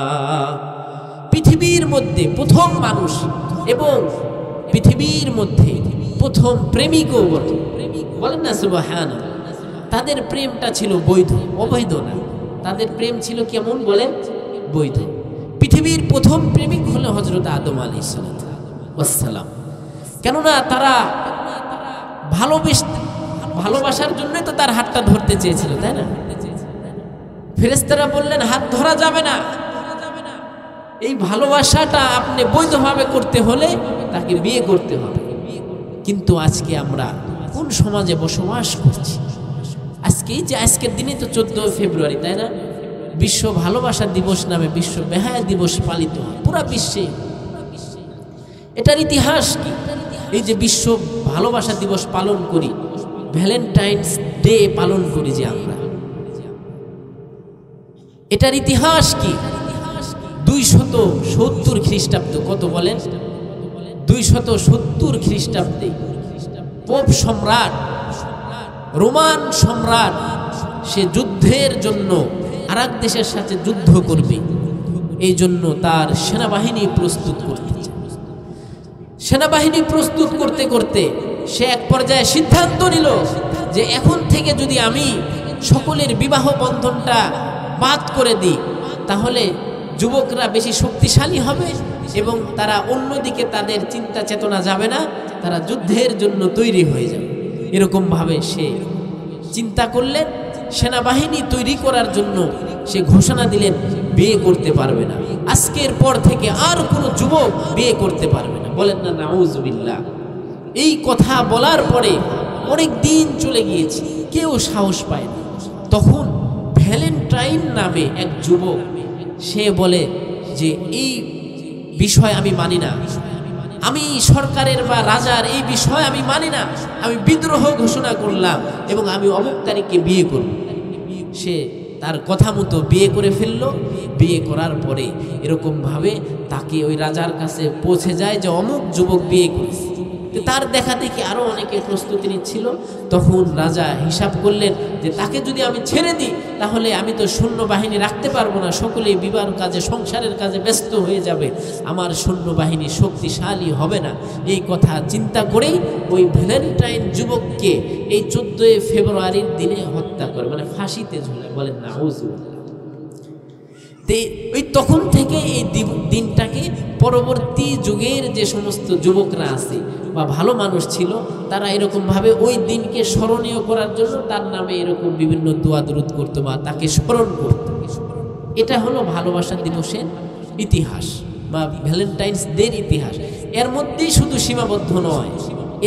পৃথিবীর মধ্যে প্রথম মানুষ এবং পৃথিবীর মধ্যে প্রথম প্রেমিকও বটে। বলেন না সুবহানাল্লাহ। তাদের প্রেমটা ছিল বৈধ, অবৈধ না। তাদের প্রেম ছিল কেমন? বলেন, বৈধ। পৃথিবীর প্রথম প্রেমিক হলো হযরত আদম আলাইহিসসালাম। কেননা তারা ভালোবাসার জন্য তো তার হাতটা ধরতে চেয়েছিল, তাই না? ফেরেশতারা বললেন, হাত ধরা যাবে না। এই ভালোবাসাটা আপনি বৈধভাবে করতে হলে তাকে বিয়ে করতে হবে। কিন্তু আজকে আমরা কোন সমাজে বসবাস করছি? আজকের দিনে তো 14 ফেব্রুয়ারি, তাই না? বিশ্ব ভালোবাসা দিবস নামে বিশ্ব বেহায়া দিবস পালিত হয় পুরা বিশ্বে। এটার ইতিহাস কি? এই যে বিশ্ব ভালোবাসা দিবস পালন করি, ভ্যালেন্টাইন্স ডে পালন করি যে আমরা, এটার ইতিহাস কি? 270 খ্রিস্টাব্দ। কত বলেন? 270 খ্রিস্টাব্দে পোপ সম্রাট, রোমান সম্রাট, সে যুদ্ধের জন্য আরেক দেশের সাথে যুদ্ধ করবে, এই জন্য তার সেনাবাহিনী প্রস্তুত করতে চায়। সেনাবাহিনী প্রস্তুত করতে করতে সে এক পর্যায়ে সিদ্ধান্ত নিল যে এখন থেকে যদি আমি সকলের বিবাহ বন্ধনটা বাদ করে দিই তাহলে যুবকরা বেশি শক্তিশালী হবে এবং তারা অন্যদিকে তাদের চিন্তা চেতনা যাবে না, তারা যুদ্ধের জন্য তৈরি হয়ে যাবে। এরকমভাবে সে চিন্তা করলেন। সেনাবাহিনী তৈরি করার জন্য সে ঘোষণা দিলেন, বিয়ে করতে পারবে না, আজকের পর থেকে আর কোনো যুবক বিয়ে করতে পারবে না। বলেন না নাউজুবিল্লাহ। এই কথা বলার পরে অনেক দিন চলে গিয়েছে, কেউ সাহস পায় না। তখন ভ্যালেন্টাইন নামে এক যুবক, সে বলে যে এই বিষয় আমি মানি না, আমি সরকারের বা রাজার এই বিষয় আমি মানি না, আমি বিদ্রোহ ঘোষণা করলাম এবং আমি অমুক তারিখে বিয়ে করব। সে তার কথা মতো বিয়ে করে ফেলল। বিয়ে করার পরে এরকমভাবে তাকে ওই রাজার কাছে পৌঁছে যায় যে অমুক যুবক বিয়ে করেছে। তার দেখা দেখি আরও অনেকে প্রস্তুতি নিচ্ছিল। তখন রাজা হিসাব করলেন যে তাকে যদি আমি ছেড়ে দিই তাহলে আমি তো সৈন্যবাহিনী রাখতে পারবো না, সকলেই বিবাহ কাজে সংসারের কাজে ব্যস্ত হয়ে যাবে, আমার সৈন্যবাহিনী শক্তিশালী হবে না। এই কথা চিন্তা করেই ওই ভ্যালেন্টাইন যুবককে এই 14 ফেব্রুয়ারির দিনে হত্যা করে, মানে ফাঁসিতে ঝুলায়। বলেন নাউজুবিল্লাহ। ওই তখন থেকে এই দিনটাকে পরবর্তী যুগের যে সমস্ত যুবকরা আছে বা ভালো মানুষ ছিল, তারা এরকমভাবে ওই দিনকে স্মরণীয় করার জন্য তার নামে এরকম বিভিন্ন দোয়া দরুদ করতো বা তাকে স্মরণ করত। এটা হলো ভালোবাসা দিবসের ইতিহাস বা ভ্যালেন্টাইন্স ডের ইতিহাস। এর মধ্যেই শুধু সীমাবদ্ধ নয়,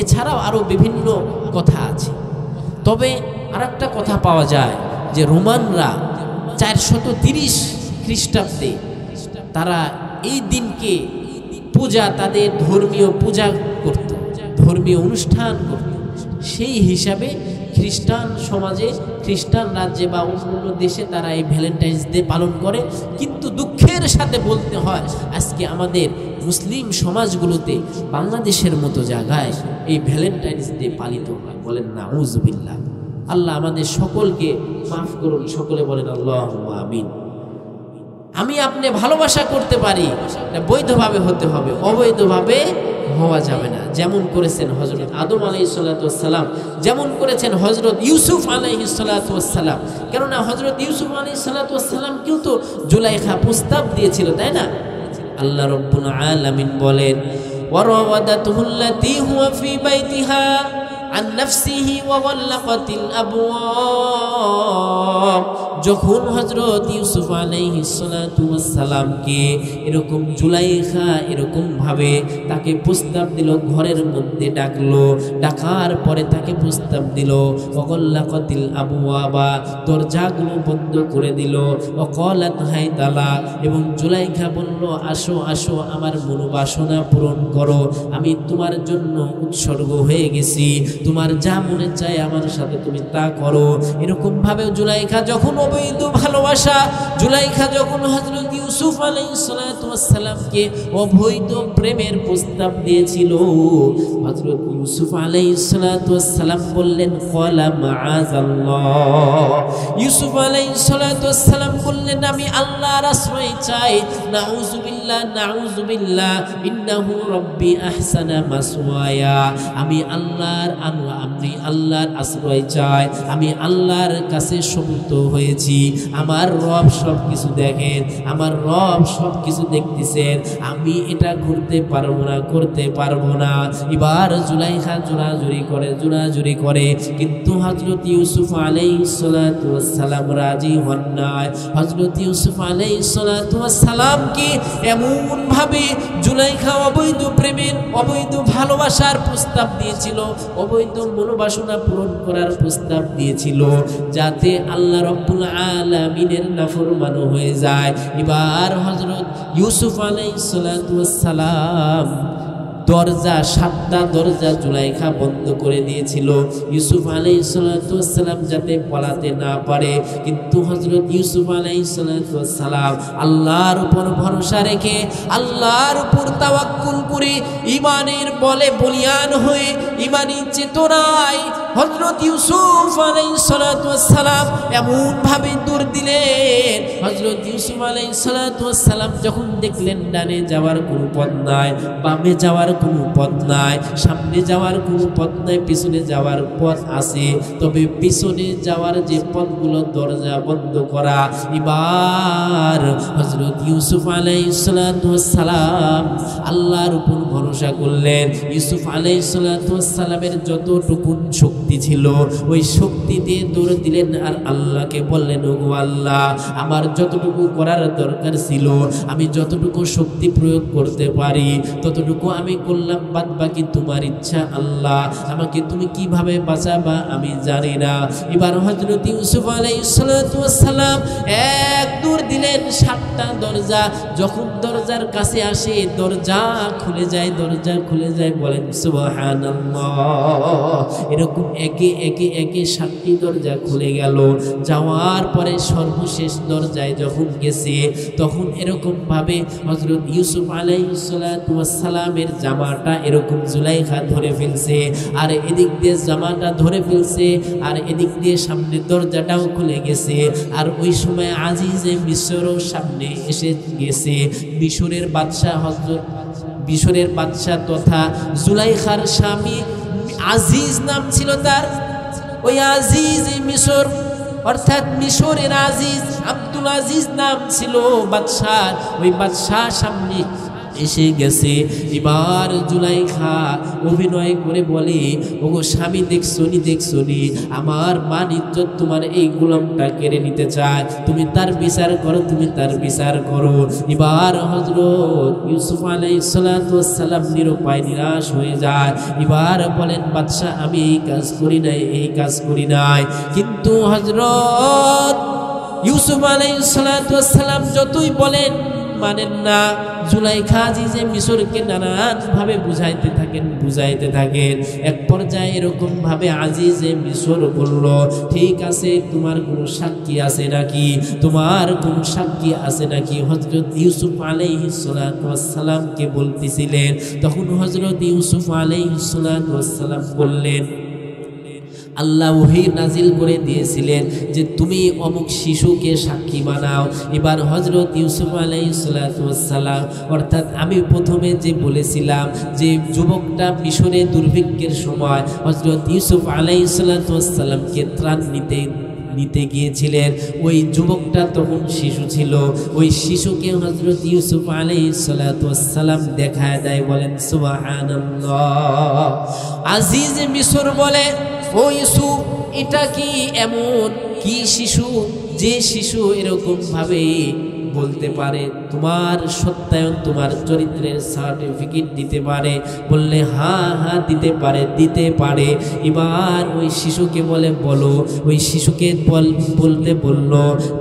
এছাড়াও আরও বিভিন্ন কথা আছে। তবে আর একটা কথা পাওয়া যায় যে রোমানরা 430 খ্রিস্টাব্দে তারা এই দিনকে পূজা, তাদের ধর্মীয় পূজা করত, ধর্মীয় অনুষ্ঠান করত। সেই হিসাবে খ্রিস্টান সমাজে, খ্রিস্টান রাজ্যে বা অন্য দেশে তারা এই ভ্যালেন্টাইন্স ডে পালন করে। কিন্তু দুঃখের সাথে বলতে হয় আজকে আমাদের মুসলিম সমাজগুলোতে বাংলাদেশের মতো জায়গায় এই ভ্যালেন্টাইন্স ডে পালিত হয়। বলেন নাউজুবিল্লাহ। আল্লাহ আমাদের সকলকে মাফ করুন, সকলে বলেন আল্লাহুম্মা আমিন। আমি আপনি ভালোবাসা করতে পারি, বৈধভাবে হতে হবে, অবৈধভাবে হওয়া যাবে না। যেমন করেছেন হযরত আদম আলাইহিসসালাম, যেমন করেছেন হযরত ইউসুফ আলাইহিসসালাম। কেননা হযরত ইউসুফ আলাইহিসসালাম কেউ তো জুলাইখা প্রস্তাব দিয়েছিল, তাই না? আল্লাহ রাব্বুল আলামিন বলেন ওয়ারাওয়াদাতুহুল্লাতী হুয়া ফী বাইতিহা আন নাফসিহি ওয়া গাল্লাকাতিল আবওয়াব। যখন হযরত ইউসুফ আলাইহিসসালামকে এরকম জুলাইখা এরকম ভাবে তাকে প্রস্তাব দিল, ঘরের মধ্যে ডাকলো, ডাকার পরে তাকে প্রস্তাব দিল ওয়া গাল্লাকাতিল আবওয়াবা, দরজাগুলো বন্ধ করে দিল, ওয়া ক্বালাত হাইতালা, এবং জুলাইখা বলল আসো আসো আমার মনোবাসনা পূরণ করো, আমি তোমার জন্য উৎসর্গ হয়ে গেছি, তোমার যা মনে চায় আমার সাথে তুমি তা করো। এরকম ভাবে জুলাইখা যখন অবৈধ ভালোবাসা, জুলাইখা যখন হযরত ইউসুফ আলাইহিসসালামকে অবৈধ প্রেমের প্রস্তাব দিয়েছিল, হযরত ইউসুফ আলাইহিসসালাম বললেন ক্বালা মাআযাল্লাহ। ইউসুফ আলাইহিসসালাম বললেন আমি আল্লাহর আশ্রয় চাই, নাউযুবিল্লাহ নাউযুবিল্লাহ, ইন্নাহু রাব্বি আহসানা মাসওয়ায়া। আমি আল্লাহর আশ্রয় চাই, আমি আল্লাহর কাছে সমুক্ত হয়েছি। আমার রব সব কিছু দেখেন, আমার রব সব কিছু দেখতেছেন, আমি এটা করতে পারবো না, করতে পারবো না। এবার জুলাইখা জোরাজুরি করে, কিন্তু হযরত ইউসুফ আলাইহিসসালাম রাজি হন নাই। হযরত ইউসুফ আলাইহিসসালামকে এমন ভাবে জুলাইখা অবৈধ প্রেমের, অবৈধ ভালোবাসার প্রস্তাব দিয়েছিল, অবৈধ মনোবাসনা পূরণ করার প্রস্তাব দিয়েছিল, যাতে আল্লাহ রাব্বুল আলামিনের নাফরমানি হয়ে যায়। এবার হযরত ইউসুফ আলাইহিসসালাম দরজা, 7টা দরজা জুলাইখা বন্ধ করে দিয়েছিল ইউসুফ আলাইহিসসালাম যাতে পালাতে না পারে। কিন্তু হযরত ইউসুফ আলাইহিসসালাম আল্লাহর উপর ভরসা রেখে, আল্লাহর উপর তাওয়াক্কুল করে, ঈমানের বলে বলিয়ান হয়ে, ঈমানি চেতনায় হযরত ইউসুফ আলাইহিসসালাম এমন ভাবে দৌড় দিলেন। হযরত ইউসুফ আলাইহিসসালাম যখন দেখলেন ডানে যাওয়ার কোনো পথ নাই, বামে যাওয়ার কোনো পথ নাই, সামনে যাওয়ার কোনো পথ নাই, পিছনে যাওয়ার পথ আছে, তবে পিছনে যাওয়ার যে পথগুলো দরজা বন্ধ করা। এবার হযরত ইউসুফ আলাইহিসসালাম আল্লাহর উপর ভরসা করলেন। ইউসুফ আলাইহিসসালামের যতটুকু শক্তি ছিল ওই শক্তি দিয়ে দৌড় দিলেন আর আল্লাহকে বললেন ওগো আল্লাহ, আমার যতটুকু করার দরকার ছিল, আমি যতটুকু শক্তি প্রয়োগ করতে পারি ততটুকু আমি করলাম, বাদ বাকি তোমার ইচ্ছা আল্লাহ, আমাকে তুমি কিভাবে বাঁচাবা আমি জানি না। এবার হযরত ইউসুফ আলাইহিসসালাম এক দৌড় দিলেন, 7টা দরজা যখন দরজার কাছে আসে দরজা খুলে যায়, দরজা খুলে যায়, বলেন সুবহানাল্লাহ। এরকম একে একে একে 7টি দরজা খুলে গেল। যাওয়ার পরে সর্বশেষ দরজায় যখন গেছে তখন এরকম ভাবে হযরত ইউসুফ আলাইহিসসালামের জামাটা এরকম জুলাইখা ধরে ফেলছে, আর এদিক দিয়ে জামাটা ধরে ফেলছে, আর এদিক দিয়ে সামনে দরজাটাও খুলে গেছে। আর ওই সময় আজিজে মিশরও সামনে এসে গেছে। মিশরের বাদশা তথা জুলাইখার স্বামী আজিজ নাম ছিল তার, ওই আজিজ মিশর অর্থাৎ মিশরের আজিজ আব্দুল আজিজ নাম ছিল বাদশার। ওই বাদশাহ সামনে এসে গেছে। এবার জুলাইখা অভিনয় করে বলে, ওগো স্বামী দেখছো নি আমার মান ইজ্জত তোমার এই গোলামটা কেড়ে নিতে চায়, তুমি তার বিচার করো, তুমি তার বিচার করো। এবার হযরত ইউসুফ আলাইহিস সালাতু ওয়াস সালাম নিরুপায় নিরাশ হয়ে যায়। এবার বলেন, বাদশা আমি এই কাজ করি নাই। কিন্তু হযরত ইউসুফ আলাইহিস সালাতু ওয়াস সালাম যতই বলেন মানেন না। জুলাইখা আজিজে মিশরকে নানান ভাবে বুঝাইতে থাকেন। এক পর্যায়ে এরকম ভাবে আজিজে মিশর বলল, ঠিক আছে, তোমার কোনো সাক্ষী আছে নাকি? হযরত ইউসুফ আলাইহিস সালাতু ওয়াস সালামকে বলতেছিলেন। তখন হযরত ইউসুফ আলাইহিস সালাতু ওয়াস সালাম বললেন, আল্লাহ ওহী নাজিল করে দিয়েছিলেন যে তুমি অমুক শিশুকে সাক্ষী বানাও। এবার হযরত ইউসুফ আলাইহিস সালাতু ওয়াস সালাম, অর্থাৎ আমি প্রথমে যে বলেছিলাম যে যুবকটা মিশরে দুর্ভিক্ষের সময় হযরত ইউসুফ আলাইহিস সালাতু ওয়াস সালামকে ত্রাণ নিতে গিয়েছিলেন, ওই যুবকটা তখন শিশু ছিল। ওই শিশুকে হযরত ইউসুফ আলাইহিস সালাতু ওয়াস সালাম দেখায় দেয়। বলেন সুবহানাল্লাহ। আজিজে মিশর বলে, ও ইউসুফ, এটা কি এমন কি শিশু যে শিশু এরকম ভাবে বলতে পারে, তোমার সত্যায়ন, তোমার চরিত্রের সার্টিফিকেট দিতে পারে? বললে, হ্যাঁ দিতে পারে। এবার ওই শিশুকে বলো। ওই শিশুকে বলতে বলল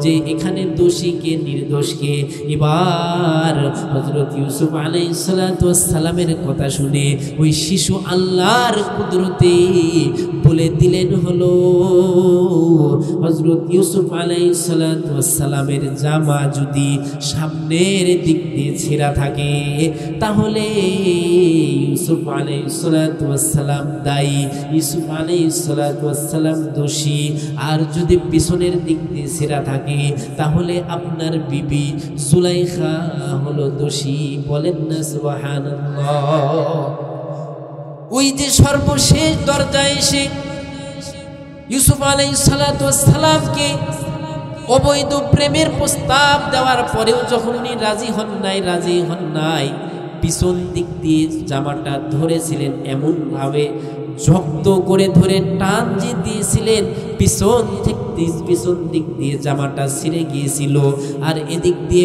যে এখানে দোষী কে নির্দোষ কে। এবার হযরত ইউসুফ আলাইহিস সালাতু ওয়াস সালামের কথা শুনে ওই শিশু আল্লাহর কুদরতে বলে দিলেন হলো, হযরত ইউসুফ আলাইহিস সালাতু ওয়াস সালামের জামা যদি সামনের দিক দিয়ে ছেঁড়া থাকে তাহলে ইউসুফ আলাইহিস সালাতু ওয়াস সালাম দায়ী, ইউসুফ আলাইহিস সালাতু ওয়াস সালাম দোষী। আর যদি পিছনের দিক দিয়ে ছেঁড়া থাকে তাহলে আপনার বিবি জুলাইখা হলো দোষী। বলেন না সুবহানাল্লাহ। ওই যে সর্বশেষ দরজায় এসে ইউসুফ আলাইহিস সালাতু ওয়াস সালামকে অবৈধ প্রেমের প্রস্তাব দেওয়ার পরেও যখন উনি রাজি হন নাই, পিছন দিক দিয়ে জামাটা ধরেছিলেন, এমনভাবে শক্ত করে ধরে টান যে দিয়েছিলেন, পিছন দিক দিয়ে জামাটা ছিঁড়ে গিয়েছিল। আর এদিক দিয়ে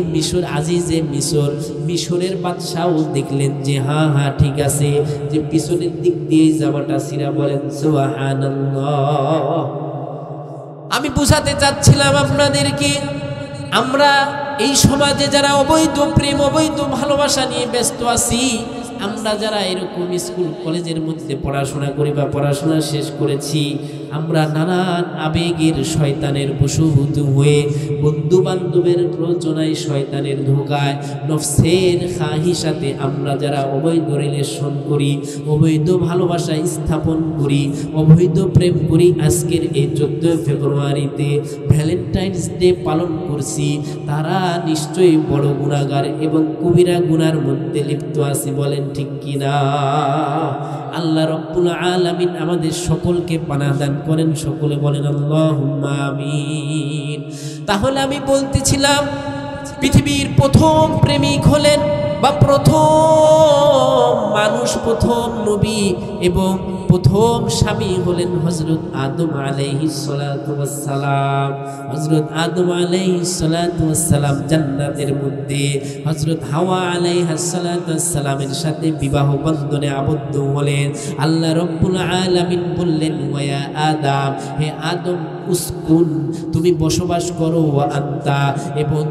মিশরের বাদশাও দেখলেন যে হ্যাঁ ঠিক আছে, যে পিছনের দিক দিয়ে জামাটা ছিঁড়া। বলেন সুবহানাল্লাহ। আমি বুঝাতে চাচ্ছিলাম আপনাদেরকে, আমরা এই সমাজে যারা অবৈধ প্রেম, অবৈধ ভালোবাসা নিয়ে ব্যস্ত আছি, আমরা যারা এরকম স্কুল কলেজের মধ্যে পড়াশোনা করি বা পড়াশোনা শেষ করেছি, আমরা নানান আবেগের শয়তানের বশীভূত হয়ে বন্ধু বান্ধবের প্ররোচনায়, শয়তানের ধোঁকায়, নফসের খাহিসাতে আমরা যারা অবৈধ রিলেশন করি, অবৈধ ভালোবাসা স্থাপন করি, অবৈধ প্রেম করি, আজকের এই 14 ফেব্রুয়ারিতে ভ্যালেন্টাইন্স ডে পালন করছি, তারা নিশ্চয়ই বড় গুনাহগার এবং কবিরা গুনার মধ্যে লিপ্ত আছি। বলেন ঠিক কিনা? আল্লাহ রব্বুল আলামিন আমাদের সকলকে পানাহ দান করেন। সকলে বলেন আল্লাহুম্মা আমিন। তাহলে আমি বলতেছিলাম, পৃথিবীর প্রথম প্রেমিক হলেন বা প্রথম মানুষ, প্রথম নবী এবং প্রথম স্বামী হলেন হযরত আদম আলাইহিস সালাতু ওয়াস সালাম। হযরত আদম আলাইহিস সালাতু ওয়াস সালাম জান্নাতের মধ্যে হযরত হাওয়া আলাইহাস সালাতু ওয়াস সালামের সাথে বিবাহ বন্ধনে আবদ্ধ হলেন। আল্লাহ রাব্বুল আলামিন বললেন, ওয়া আদম, হে আদম, উসকুন, তুমি বসবাস করো, ওয়া আনতা, এবং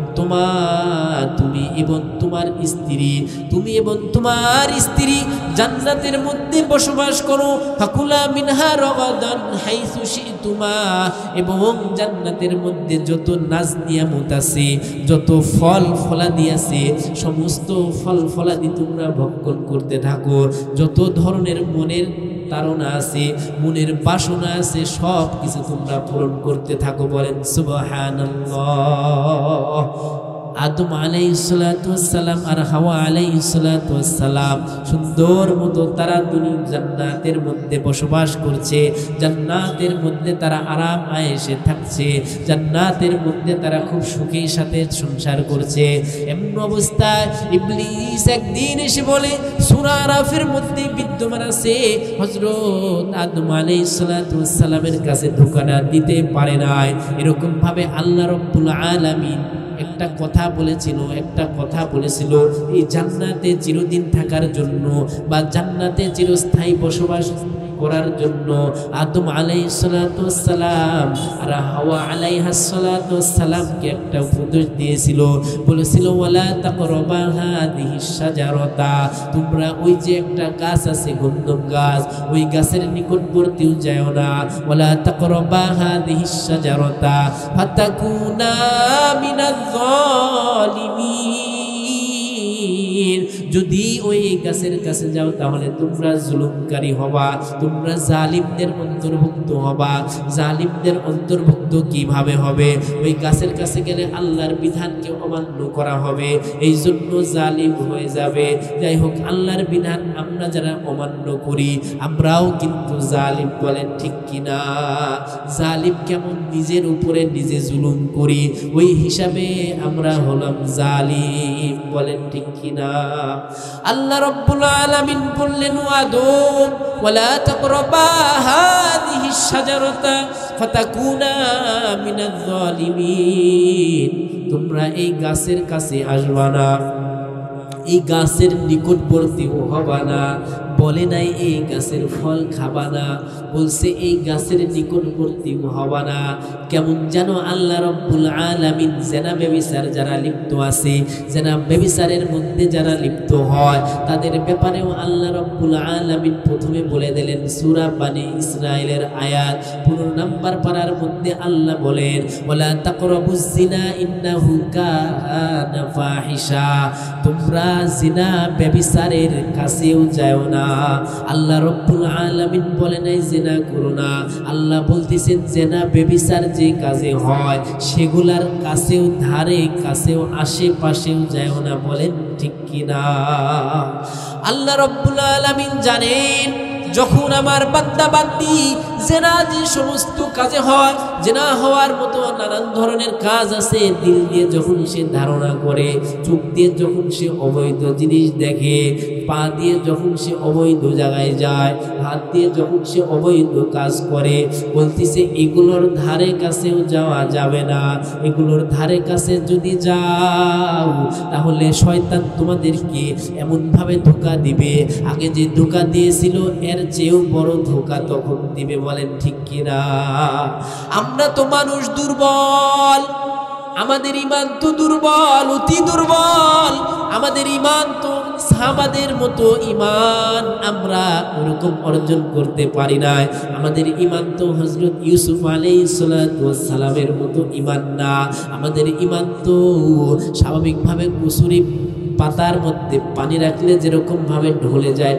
তুমি এবং তোমার স্ত্রী, তুমি এবং তোমার স্ত্রী জান্নাতের মধ্যে বসবাস করো। ফাকুলা মিনহা রাগাদান হাইসু শিতুমা, এবং জান্নাতের মধ্যে যত নাজ নিয়ামত আছে, যত ফল ফলাদি আছে, সমস্ত ফল ফলাদি তোমরা ভক্ষণ করতে থাকো। যত ধরনের মনের তাড়না আছে, মনের বাসনা আছে, সব কিছু তোমরা পূরণ করতে থাকো। বলেন সুবহানাল্লাহ। আদম আলাইহিসসালাম আর হাওয়া আলাইহিসসালাম সুন্দর মতো তারা জান্নাতের মধ্যে বসবাস করছে, জান্নাতের মধ্যে তারা আরাম আয়েশে থাকছে, জান্নাতের মধ্যে তারা খুব সুখের সাথে সংসার করছে। এমন অবস্থায় ইবলিস একদিন এসে বলে, সূরা আরাফের মধ্যে বিদ্যমান আছে, হযরত আদম আলাইহিসসালামের কাছে ধোঁকা দিতে পারে নাই। এরকম ভাবে আল্লাহ রাব্বুল আলামিন একটা কথা বলেছিল এই জান্নাতে চিরদিন থাকার জন্য বা জান্নাতে চিরস্থায়ী বসবাস করার জন্য আদম আলাইহিসসালাম আর হাওয়া আলাইহাসসালামকে একটা উপদেশ দিয়েছিল, বলেছিল ওয়ালা তাকরাবা হাদিহিস শাজারাতা, তোমরা ওই যে একটা গাছ আছে গন্ধম গাছ, ওই গাছের নিকটবর্তীও যাও না। ওয়ালা তাকরাবা হাদিহিস শাজারাতা ফাতাকুনা মিনাজ জালিমিন, যদি ওই গাছের কাছে যাও তাহলে তোমরা জুলুমকারী হবা, তোমরা জালিমদের অন্তর্ভুক্ত হবা। জালিমদের অন্তর্ভুক্ত কিভাবে হবে? ওই গাছের কাছে গেলে আল্লাহর বিধানকে অমান্য করা হবে, এই জন্য জালিম হয়ে যাবে। যাই হোক, আল্লাহর বিধান আমরা যারা অমান্য করি আমরাও কিন্তু জালিম, বলেন ঠিক কিনা? জালিম কেমন? নিজের উপরে নিজে জুলুম করি, ওই হিসাবে আমরা হলাম জালিম, বলেন ঠিক কিনা? আল্লাহ রাব্বুল আলামিন বললেন, আদম ওয়ালা তাকরাবা হাদিহিস শাজারাতা ফাতাকুনা মিনাজ জালিমিন, তোমরা এই গাছের কাছে আসবা না, এই গাছের নিকটবর্তীও হবা না। বলে নাই এই গাছের ফল খাবা না, বলছে এই গাছের নিকটবর্তীও হবা না। কেমন যেন আল্লাহ রাব্বুল আলামিন জেনা ব্যভিচার যারা লিপ্ত আছে, জেনা ব্যভিচারের মধ্যে যারা লিপ্ত হয় তাদের ব্যাপারেও আল্লাহ রাব্বুল আলামিন প্রথমে বলে দিলেন সূরা বনী ইসরাঈলের আয়াত 15 নম্বর পারার মধ্যে আল্লাহ বলেন, ওয়ালা তাকরাবুজ জিনা ইন্নাহু কানা ফাহিশা, তোমরা জিনা ব্যভিচারের কাছেও যাও না। আল্লাহ রাব্বুল আলামিন বলে নাই জিনা করো না, আল্লাহ বলতেছেন জিনা ব্যভিচার যে কাজে হয় সেগুলার কাছেও, ধারে কাছেও, আশেপাশেও যাও না, বলেন ঠিক কিনা? আল্লাহ রাব্বুল আলামিন জানেন যখন আমার বান্দা বান্দি জেনা যে সমস্ত কাজে হয়, জেনা হওয়ার মতো নানান ধরনের কাজ আছে, দিল দিয়ে যখন সে ধারণা করে, চোখ দিয়ে যখন সে অবৈধ জিনিস দেখে, পা দিয়ে যখন সে অবৈধ জায়গায় যায়, হাত দিয়ে যখন সে অবৈধ কাজ করে, বলতেছে এগুলোর ধারে কাছেও যাওয়া যাবে না। এগুলোর ধারে কাছে যদি যাও তাহলে শয়তান তোমাদেরকে এমনভাবে ধোঁকা দিবে, আগে যে ধোঁকা দিয়েছিল এর চেয়েও বড় ধোঁকা তখন দিবে, বলেন ঠিক কিনা? আমরা তো মানুষ দুর্বল, আমাদের ঈমান তো দুর্বল, অতি দুর্বল। আমাদের ঈমান তো সাহাবাদের মতো ঈমান আমরা ওরকম অর্জন করতে পারি না। আমাদের ঈমান তো হযরত ইউসুফ আলাইহিস সালামের মতো ঈমান না। আমাদের ঈমান তো স্বাভাবিকভাবে কুসুরি পাতার মধ্যে পানি রাখলে যেরকম ভাবে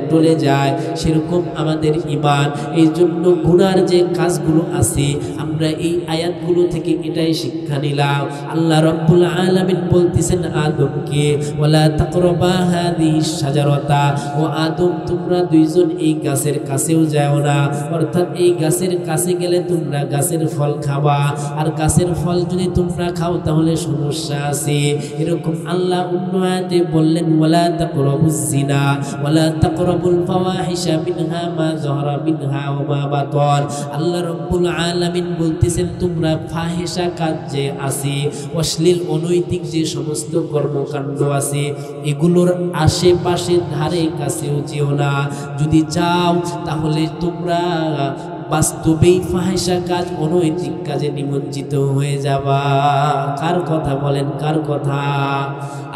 টলে যায় সেরকম আমাদের ঈমান। এই জন্য গুনার যে কাজগুলো আছে আমরা এই আয়াতগুলো থেকে এটাই শিক্ষা নিলাম। আল্লাহ রাব্বুল আলামিন বলতেছেন আদমকে, ওয়ালা তাকরাবা হাদিহিস শাজারাতা, ও আদম তোমরা দুইজন এই গাছের কাছেও যাও না। অর্থাৎ এই গাছের কাছে গেলে তোমরা গাছের ফল খাবা, আর গাছের ফল যদি তোমরা খাও তাহলে সমস্যা আছে। এরকম আল্লাহ অন্য আয়াতে বললেন, ওয়ালা তাকরাবুজ জিনা ওয়ালা তাকরাবুল ফাওয়াহিশা মিনহা মা যাহরা মিনহা ওয়া মা বাতান। আল্লাহ রাব্বুল আলামিন বলতেছেন তোমরা ফাহিশা কাজ যে আছে, অশ্লীল অনৈতিক যে সমস্ত কর্মকাণ্ড আছে এগুলোর আশেপাশে ধারে কাছেও যেও না। যদি যাও তাহলে তোমরা বাস্তবেই ফাহিশা কাজ, অনৈতিক কাজে নিমজ্জিত হয়ে যাবা। কার কথা বলেন? কার কথা?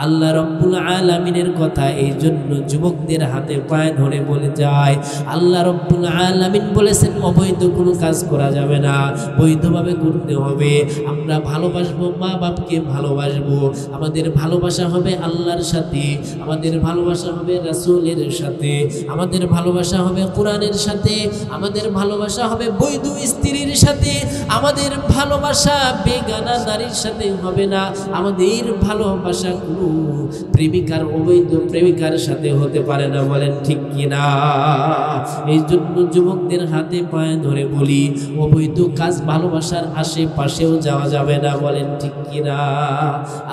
আল্লাহ রাব্বুল আলামিনের কথা। এই জন্য যুবকদের হাতে পায়ে ধরে বলে যায়, আল্লাহ রাব্বুল আলামিন বলেছেন অবৈধ কোনো কাজ করা যাবে না, বৈধভাবে করতে হবে। আমরা ভালোবাসবো, মা বাপকে ভালোবাসবো, আমাদের ভালোবাসা হবে আল্লাহর সাথে, আমাদের ভালোবাসা হবে রাসূলের সাথে, আমাদের ভালোবাসা হবে কোরআনের সাথে, আমাদের ভালোবাসা ভালোবাসা হবে বৈধ স্ত্রীর সাথে, আমাদের ভালোবাসা বেগানা নারীর সাথে হবে না, আমাদের ভালোবাসা কোনো প্রেমিকার অবৈধ প্রেমিকার সাথে হতে পারে না। বলেন ঠিক কিনা? এই জন্য যুবকদের হাতে পায়ে ধরে বলি, অবৈধ কাজ ভালোবাসার আশেপাশেও যাওয়া যাবে না। বলেন ঠিক কিনা?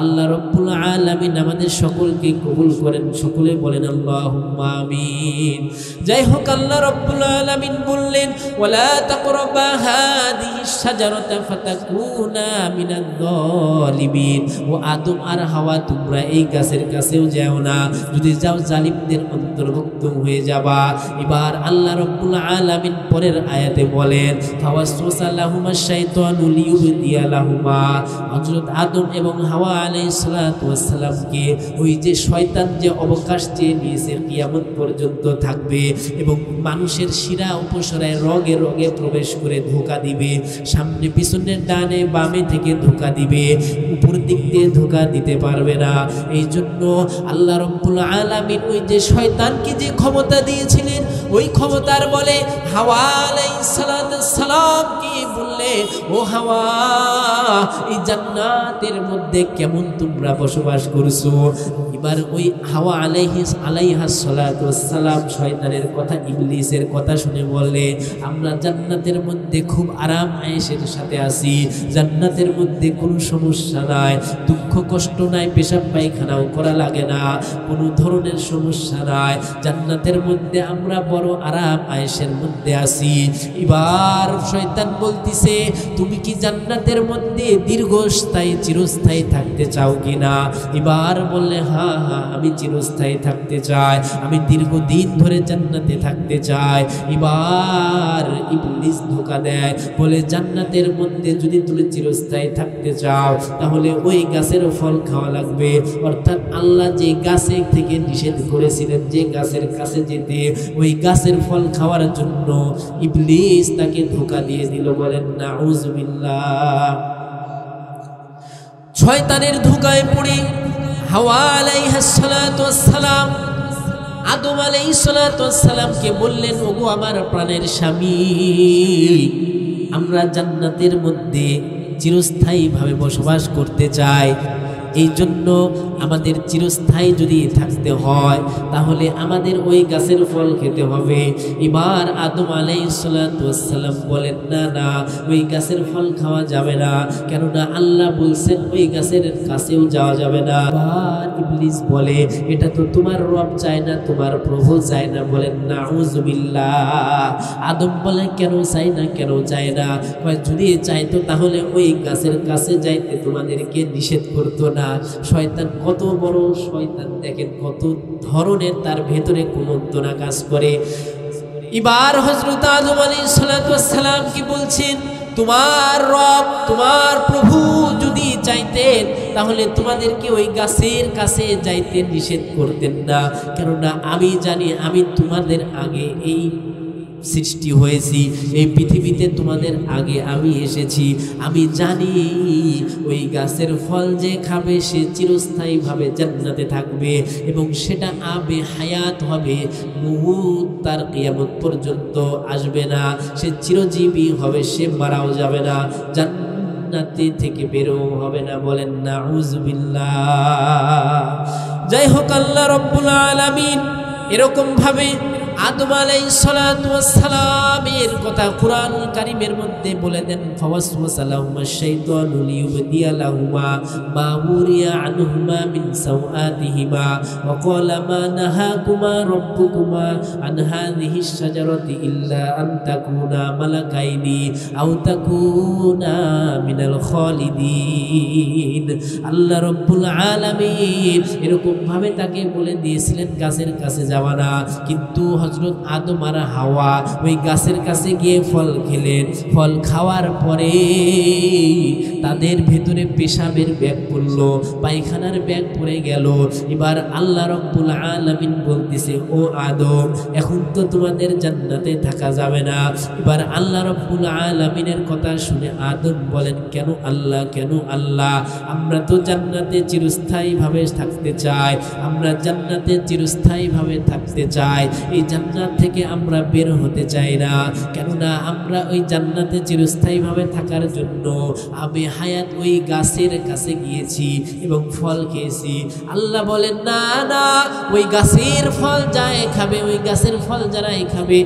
আল্লাহ রাব্বুল আলামিন আমাদের সকলকে কবুল করেন, সকলে বলেন আল্লাহুম্মা আমিন। যাই হোক, আল্লাহ রাব্বুল আলামিন বললেন, ওয়ালা তাকরাবা হাদিহিস শাজারাতা ফাতাকুনা মিনাদ যালিমিন। ও আদম আর হাওয়া, তোমরা এই গাছের কাছেও যাও না, যদি যাও জালিমদের অন্তর্ভুক্ত হয়ে যাবা। এবার আল্লাহ রাব্বুল আলামিন পরের আয়াতে বলেন, ফাওয়াসওয়াসা লাহুমা শাইতানু লিইউবদিয়া লাহুমা। হযরত আদম এবং হাওয়া আলাইহিস সালাতু ওয়াস সালামকে ওই যে শয়তান যে অবকাশ চেয়ে নিয়েছে কিয়ামত পর্যন্ত থাকবে এবং মানুষের শিরা উপশরায় রগে রগে প্রবেশ করে ধোঁকা দিবে, সামনে পিছনে ডানে বামে থেকে ধোঁকা দিবে, উপর দিক দিয়ে ধোঁকা দিতে পারবে না। এই জন্য আল্লাহ রাব্বুল আলামিন ওই যে শয়তানকে যে ক্ষমতা দিয়েছিলেন, ওই ক্ষমতার বলে হাওয়া আলাইহিস সালামকে বললে, ও হাওয়া, এই জান্নাতের মধ্যে কেমন তোমরা বসবাস করছো। এবার ওই হাওয়া আলাইহাস সালাতু ওয়াস সালাম শয়তানের কথা, ইবলিসের কথা শুনে বললে, আমরা জান্নাতের মধ্যে খুব আরাম আয়েশের সাথে আছি, জান্নাতের মধ্যে কোনো সমস্যা নাই, দুঃখ কষ্ট নাই, পেশাব পায়খানাও করা লাগে না, কোনো ধরনের সমস্যা নাই, জান্নাতের মধ্যে আমরা বড় আরাম আয়েশের মধ্যে আছি। এবার শয়তান বলতিছে, তুমি কি জান্নাতের মধ্যে দীর্ঘস্থায়ী চিরস্থায়ী থাকতে চাও কিনা? এবার বললে, হ্যাঁ হ্যাঁ, আমি চিরস্থায়ী থাকতে চাই, আমি দীর্ঘদিন ধরে জান্নাতে থাকতে চাই। এবার ইবলিস ধোঁকা দেয়, বলে জান্নাতের মধ্যে যদি তুমি চিরস্থায়ী থাকতে চাও তাহলে ওই গাছের ফল খাওয়া লাগবে। অর্থাৎ আল্লাহ যে গাছে থেকে নিষেধ করেছিলেন যে গাছের কাছে যেতে, ওই গাছের ফল খাওয়ার জন্য ইবলিস তাকে ধোঁকা দিয়ে দিল। বলেন নাউযুবিল্লাহ। শয়তানের ধোঁকায় পড়ে হাওয়া আলাইহিস সালাতু ওয়াস সালাম আদম আলাইহিস সালাতু ওয়াস সালামকে বললেন, ওগো আমার প্রাণের স্বামী, আমরা জান্নাতের মধ্যে চিরস্থায়ীভাবে বসবাস করতে চাই, এই জন্য আমাদের চিরস্থায়ী যদি থাকতে হয় তাহলে আমাদের ওই গাছের ফল খেতে হবে। এবার আদম আলাইহিস সালাতু ওয়াস সালাম বলেন, না না, ওই গাছের ফল খাওয়া যাবে না, কেননা আল্লাহ বলছেন ওই গাছের কাছেও যাওয়া যাবে না। আর ইবলিস বলে, এটা তো তোমার রব চায় না, তোমার প্রভু চায় না। বলেন নাউযুবিল্লাহ। আদম বলে, কেন চাই না, কেন চায় না? যদি চাইতো তাহলে ওই গাছের কাছে যাইতে তোমাদেরকে নিষেধ করতো না। শয়তান কত বড় শয়তান দেখেন, কত ধরনের তার ভেতরে কুমন্ত্রণা কাজ করে। এবার হযরত আদম আলাইহিস সালাতু ওয়াস সালাম কি বলছেন, তোমার রব তোমার প্রভু যদি চাইতেন তাহলে তোমাদেরকে ওই গাছের কাছে যাইতে নিষেধ করতেন না, কেননা আমি জানি আমি তোমাদের আগে এই সৃষ্টি হয়েছি, এই পৃথিবীতে তোমাদের আগে আমি এসেছি, আমি জানি ওই গাছের ফল যে খাবে সে চিরস্থায়ীভাবে জান্নাতে থাকবে এবং সেটা আবে হায়াত হবে, মুহুত তার কিয়ামত পর্যন্ত আসবে না, সে চিরজীবী হবে, সে মারাও যাবে না, জান্নাতে থেকে বেরো হবে না। বলেন নাউযুবিল্লাহ। যাই হোক, আল্লাহ রাব্বুল আলামিন এরকম ভাবে আদম আলাইহিস সালাতু ওয়াস সালামের কথা কুরআনুল কারীমের মধ্যে বলে দেন, ফাওয়াসওয়াসা লাহুমা শাইতানু লিইউবদিয়া লাহুমা মা উরিয়া আনহুমা মিন সাওআতিহিমা ওয়া ক্বালা মা নাহাকুমা রাব্বুকুমা আন হাযিহিশ শাজারাতি ইল্লা আন তাকুনা মালাকাইনি আও তাকুনা মিনাল খালিদিন। আল্লাহ রাব্বুল আলামিন এরকম ভাবে তাকে বলে দিয়েছিলেন গাছের কাছে যাওয়া না, কিন্তু হযরত আদম আর হাওয়া ওই গাছের কাছে গিয়ে ফল খেলেন। ফল খাওয়ার পরে তাদের ভেতরে পেশাবের ব্যাগ পড়ল, পায়খানার ব্যাগ পড়ে গেল। এবার আল্লাহ রাব্বুল আলামিন বলতেছে, ও আদম, এখন তো তোমাদের জান্নাতে থাকা যাবে না। এবার আল্লাহ রাব্বুল আলামিনের কথা শুনে আদম বলেন, কেন আল্লাহ, কেন আল্লাহ, আমরা তো জান্নাতে চিরস্থায়ীভাবে থাকতে চাই, আমরা জান্নাতে চিরস্থায়ীভাবে থাকতে চাই। এই জান্নাত থেকে আমরা বের হতে চাই না, কেননা আমরা ওই জান্নাতে চিরস্থায়ীভাবে থাকার জন্য আমি হায়াত ওই গাছের কাছে গিয়েছি এবং ফল খেয়েছি। আল্লাহ বলেন না না, ওই গাছের ফল যাই খাবে, ওই গাছের ফল যারাই খাবে,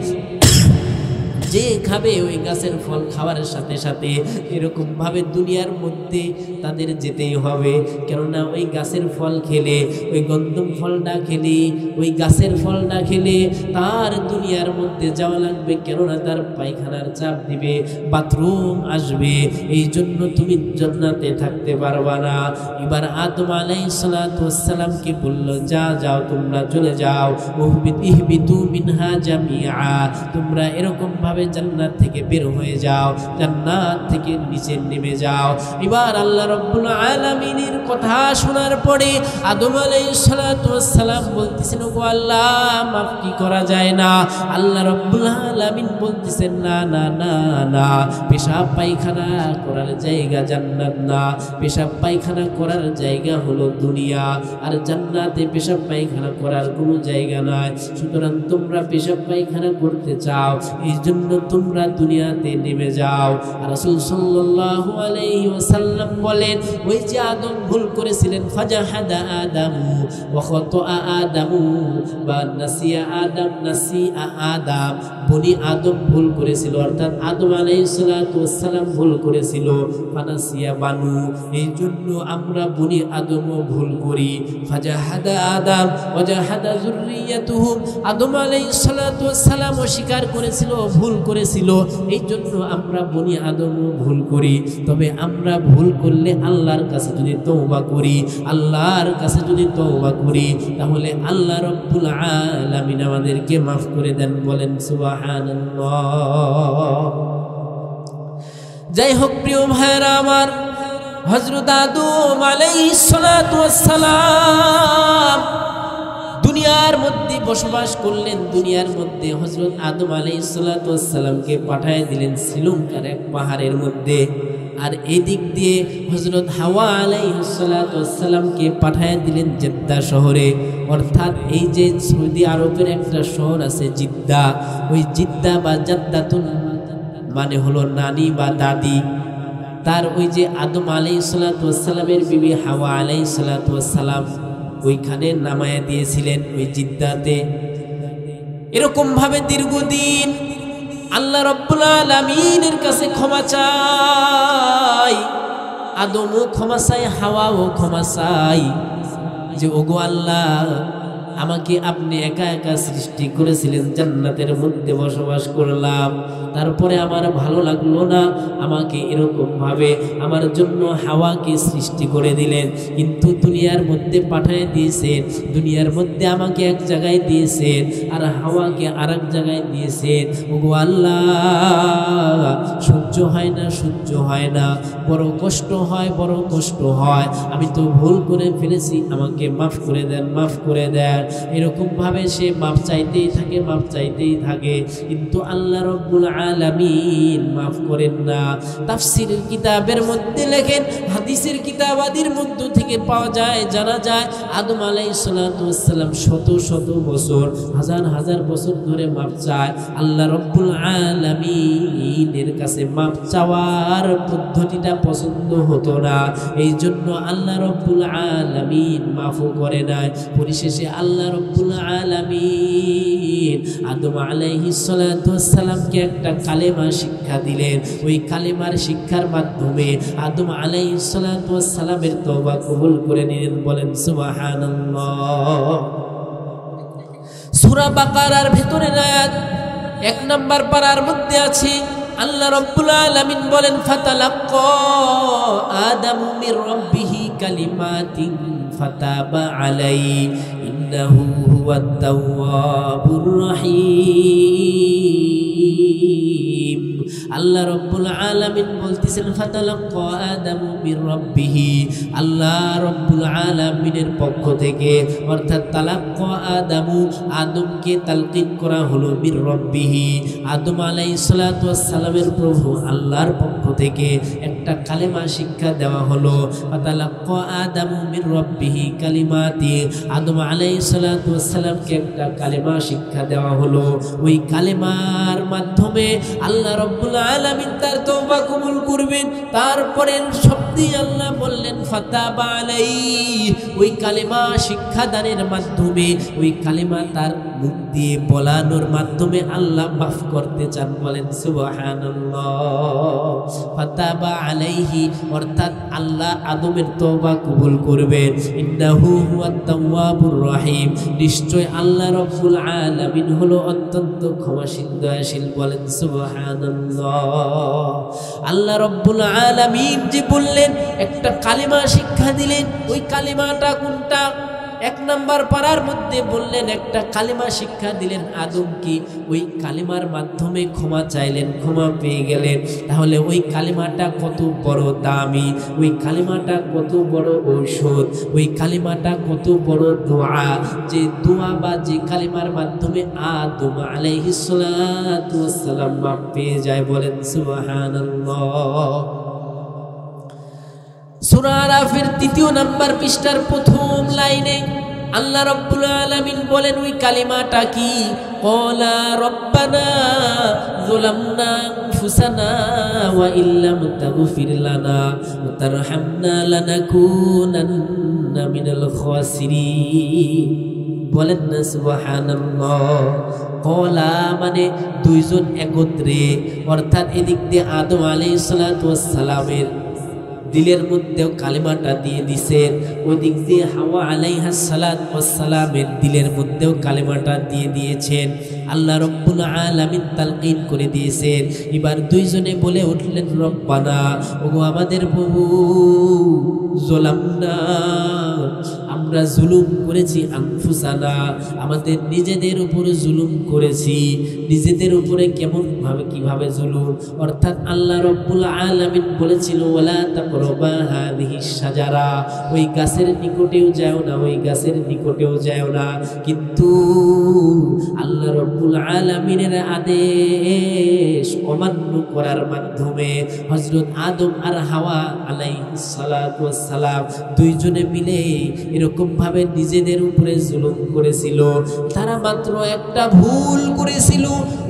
যে খাবে ওই গাছের ফল খাওয়ার সাথে সাথে এরকমভাবে দুনিয়ার মধ্যে তাদের যেতেই হবে। কেননা ওই গাছের ফল খেলে, ওই গন্ধম ফল না খেলে, ওই গাছের ফল না খেলে তার দুনিয়ার মধ্যে যাওয়া লাগবে, কেননা তার পায়খানার চাপ দিবে, বাথরুম আসবে। এই জন্য তুমি জান্নাতে থাকতে পারবা না। এবার আদম আলাইহিস সালাতু ওয়াস সালামকে বলল, যাও তোমরা চলে যাও, ইহবিতু মিনহা জামিআ, তোমরা এরকম ভাবে জান্নাত থেকে বের হয়ে যাও, জান্নাত থেকে নিচে নেমে যাও। এবার আল্লাহ রাব্বুল আলামিনের কথা শোনার পরে আদম আলাইহিস সালাতু ওয়াস সালাম বলতেছেন, ওগো আল্লাহ, মাফ কি করা যায় না? আল্লাহ রাব্বুল আলামিন বলতেছেন, না না না না, পেশাব পায়খানা করার জায়গা জান্নাত না, পেশাব পায়খানা করার জায়গা হলো দুনিয়া, আর জান্নাতে পেশাব পায়খানা করার কোনো জায়গা নাই। সুতরাং তোমরা পেশাব পায়খানা করতে চাও, এই জন্য তোমরা দুনিয়াতে নেমে যাও। রাসূল সাল্লাল্লাহু আলাইহি ওয়াসাল্লাম বলেন, ওই যে আদম ভুল করেছিলেন, ফাজাহাদা আদামু ওয়া খাতাআ আদামু বা নাসিয়া আদম, নাসিয়া আদম, বনি আদম ভুল করেছিল, অর্থাৎ আদম আলাইহিস সালাতু ওয়াস সালাম ভুল করেছিল, ফানাসিয়া বানু, এই জন্য আমরা বনি আদমও ভুল করি। ফাজাহাদা আদম ওয়াজাহাদা যুররিয়াতুহু, আদম আলাইহিস সালাতু ওয়াস সালাম অস্বীকার করেছিল, ভুল করেছিল, এই জন্য আমরা বনি আদমও ভুল করি। তবে আমরা ভুল করলে আল্লাহর কাছে যদি তওবা করি, আল্লাহর কাছে যদি তওবা করি, তাহলে আল্লাহ রাব্বুল আলামিন আমাদেরকে মাফ করে দেন। বলেন সুবহানাল্লাহ। যাই হোক প্রিয় ভাইরা আমার, হযরত আদম আলাইহিস সালাতু ওয়াস সালাম দুনিয়ার মধ্যে বসবাস করলেন। দুনিয়ার মধ্যে হযরত আদম আলাইহিস সালাতু ওয়াস সালামকে পাঠিয়ে দিলেন শ্রীলঙ্কার এক পাহাড়ের মধ্যে, আর এই দিক দিয়ে হযরত হাওয়া আলাইহিস সালাতু ওয়াস সালামকে পাঠিয়ে দিলেন জেদ্দা শহরে। অর্থাৎ এই যে সৌদি আরবের একটা শহর আছে জিদ্দা, ওই জিদ্দা বা জাদ্দাতুন মানে হলো নানি বা দাদি, তার ওই যে আদম আলাইহিস সালাতু ওয়াস সালামের বিবি হাওয়া আলাইহিস সালাতু ওয়াস সালাম ওইখানে নামায়া দিয়েছিলেন, ওই জিদ্দাতে। এরকম ভাবে দীর্ঘদিন আল্লাহ রাব্বুল আলামিনের কাছে ক্ষমা চাই, আদমও ক্ষমা চাই, হাওয়াও ক্ষমা চাই, যে ওগো আল্লাহ, আমাকে আপনি একা একা সৃষ্টি করেছিলেন, জান্নাতের মধ্যে বসবাস করলাম, তারপরে আমার ভালো লাগলো না, আমাকে এরকম ভাবে আমার জন্য হাওয়াকে সৃষ্টি করে দিলেন, কিন্তু দুনিয়ার মধ্যে পাঠিয়ে দিয়েছেন, দুনিয়ার মধ্যে আমাকে এক জায়গায় দিয়েছেন আর হাওয়াকে আর এক জায়গায় দিয়েছেন। ওগো আল্লাহ, সহ্য হয় না, সহ্য হয় না, বড় কষ্ট হয়, বড় কষ্ট হয়, আমি তো ভুল করে ফেলেছি, আমাকে মাফ করে দেন, মাফ করে দেন। এরকম ভাবে সে মাফ চাইতেই থাকে, মাফ চাইতেই থাকে, কিন্তু আল্লাহ রাব্বুল আলামিন মাফ করেন না। তাফসীরের কিতাবের মধ্যে লেখেন, হাদিসের কিতাবাদির মধ্য থেকে পাওয়া যায়, জানা যায়, আদম আলাইহিস সালাতু ওয়াস সালাম শত শত বছর, হাজার হাজার বছর ধরে মাফ চায়। আল্লাহ রাব্বুল আলামিনের কাছে মাফ চাওয়ার পদ্ধতিটা পছন্দ হতো না, এই জন্য আল্লাহ রাব্বুল আলামিন মাফও করে নাই। পরিশেষে আল্লাহ রাব্বুল আলামিন আদম আলাইহিস সালাতু ওয়াস সালামকে একটা কালেমা শিক্ষা দিলেন। ওই কালেমার শিক্ষার মাধ্যমে আদম আলাইহিস সালাতু ওয়াস সালামের তওবা কবুল করে নিলেন। বলেন সুবহানাল্লাহ। সূরা বাকারার ভেতরের আয়াত 1 নম্বর পারার মধ্যে আছে, আল্লাহ রাব্বুল আলামিন বলেন, ফাতালাক্কা আদামু মির রাব্বিহি কালিমাতিন ফাতাবা আলাইহি ইন্নাহু হুয়াত তাওয়াবুর রহিম। আল্লাহ রাব্বুল আলামিন বলতেছেন ফাতালাক্কা আদামু মির রাব্বিহি, আল্লাহ রাব্বুল আলামিনের পক্ষ থেকে, অর্থাৎ তালাক্কা আদামু, আদমকে তালকিন করা হলো মির রাব্বিহি, আদম আলাইহিস সালাতু ওয়াস সালামের প্রভু আল্লাহর পক্ষ থেকে একটা কালেমা শিক্ষা দেওয়া হলো। ফাতালাক্কা আদামু মির রাব্বিহি কালিমাতি, আদম আলাইহিস সালাতু ওয়াস সালামকে একটা কালেমা শিক্ষা দেওয়া হলো। ওই কালেমার মাধ্যমে আল্লাহ রাব্বুল আলামিন তার তওবা কবুল করবেন। তারপরে শব্দে আল্লাহ বললেন ফাতাবা আলাইহি, ওই কালেমা শিক্ষা দানের মাধ্যমে, ওই কালেমা তার মুখ দিয়ে বলানোর মাধ্যমে আল্লাহ মাফ করতে চান, বলেন সুবহানাল্লাহ। ফাতাবা আলাইহি অর্থাৎ আল্লাহ আদমের তওবা কবুল করবেন। ইন্নাহু হুয়াত তাওয়াবুর রহিম, নিশ্চয় আল্লাহ রাব্বুল আলামিন হলো অত্যন্ত ক্ষমাশীল দয়াশীল, বলেন সুবহানাল্লাহ। আল্লাহ রাব্বুল আলামিন যে বললেন একটা কালিমা শিক্ষা দিলেন, ওই কালিমাটা কোনটা? এক নাম্বার পারার মধ্যে বললেন একটা কালিমা শিক্ষা দিলেন আদমকে, ওই কালিমার মাধ্যমে ক্ষমা চাইলেন, ক্ষমা পেয়ে গেলেন। তাহলে ওই কালিমাটা কত বড় দামি, ওই কালিমাটা কত বড় ঔষধ, ওই কালিমাটা কত বড় দোয়া, যে দোয়া বা যে কালিমার মাধ্যমে আদম আলাইহিস সালাতু ওয়াস সালাম মাফ পেয়ে যায়, বলেন সুবহানাল্লাহ। সূরা আরাফের ৩য় নাম্বার পৃষ্ঠার প্রথম লাইনে আল্লাহ রাব্বুল আলামিন বলেন ওই কালিমাটা কি? ক্বালা রব্বানা যালামনা আনফুসানা ওয়া ইল্লাম তাগফির লানা ওয়া তারহামনা লানাকুনান্না মিনাল খাসিরিন, বলেন না সুবহানাল্লাহ। ক্বালা মানে দুইজন একত্রে, অর্থাৎ এদিক দিয়ে আদম আলাইহিস সালাতু ওয়াস সালামের দিলের মধ্যেও কালিমাটা দিয়ে দিয়েছেন, ওই দিক দিয়ে হাওয়া আলাইহাস সালাতু ওয়াস সালামের দিলের মধ্যেও কালিমাটা দিয়ে দিয়েছেন। আল্লাহ রাব্বুল আলামিন তালকিন করে দিয়েছেন। এবার দুইজনে বলে উঠলেন রব্বানা, ওগো আমাদের প্রভু, যালামনা, আমরা জুলুম করেছি, আনফুসানা, আমাদের নিজেদের উপরে জুলুম করেছি। নিজেদের উপরে কেমন ভাবে, কিভাবে জুলুম? অর্থাৎ আল্লাহ রাব্বুল আলামিন বলেছিল ওয়ালা তাকরাবা হাযিহিস শাজারা, ওই গাছের নিকটেও যাও না, ওই গাছের নিকটেও যাও না। কিন্তু আল্লাহ রাব্বুল আলামিনের আদেশ অমান্য করার মাধ্যমে হযরত আদম আর হাওয়া আলাইহিস সালাতু ওয়াস সালাম দুইজনে মিলে এরকম ভাবে নিজেদের উপরে জুলুম করেছিল। তারা মাত্র একটা ভুল করেছিল,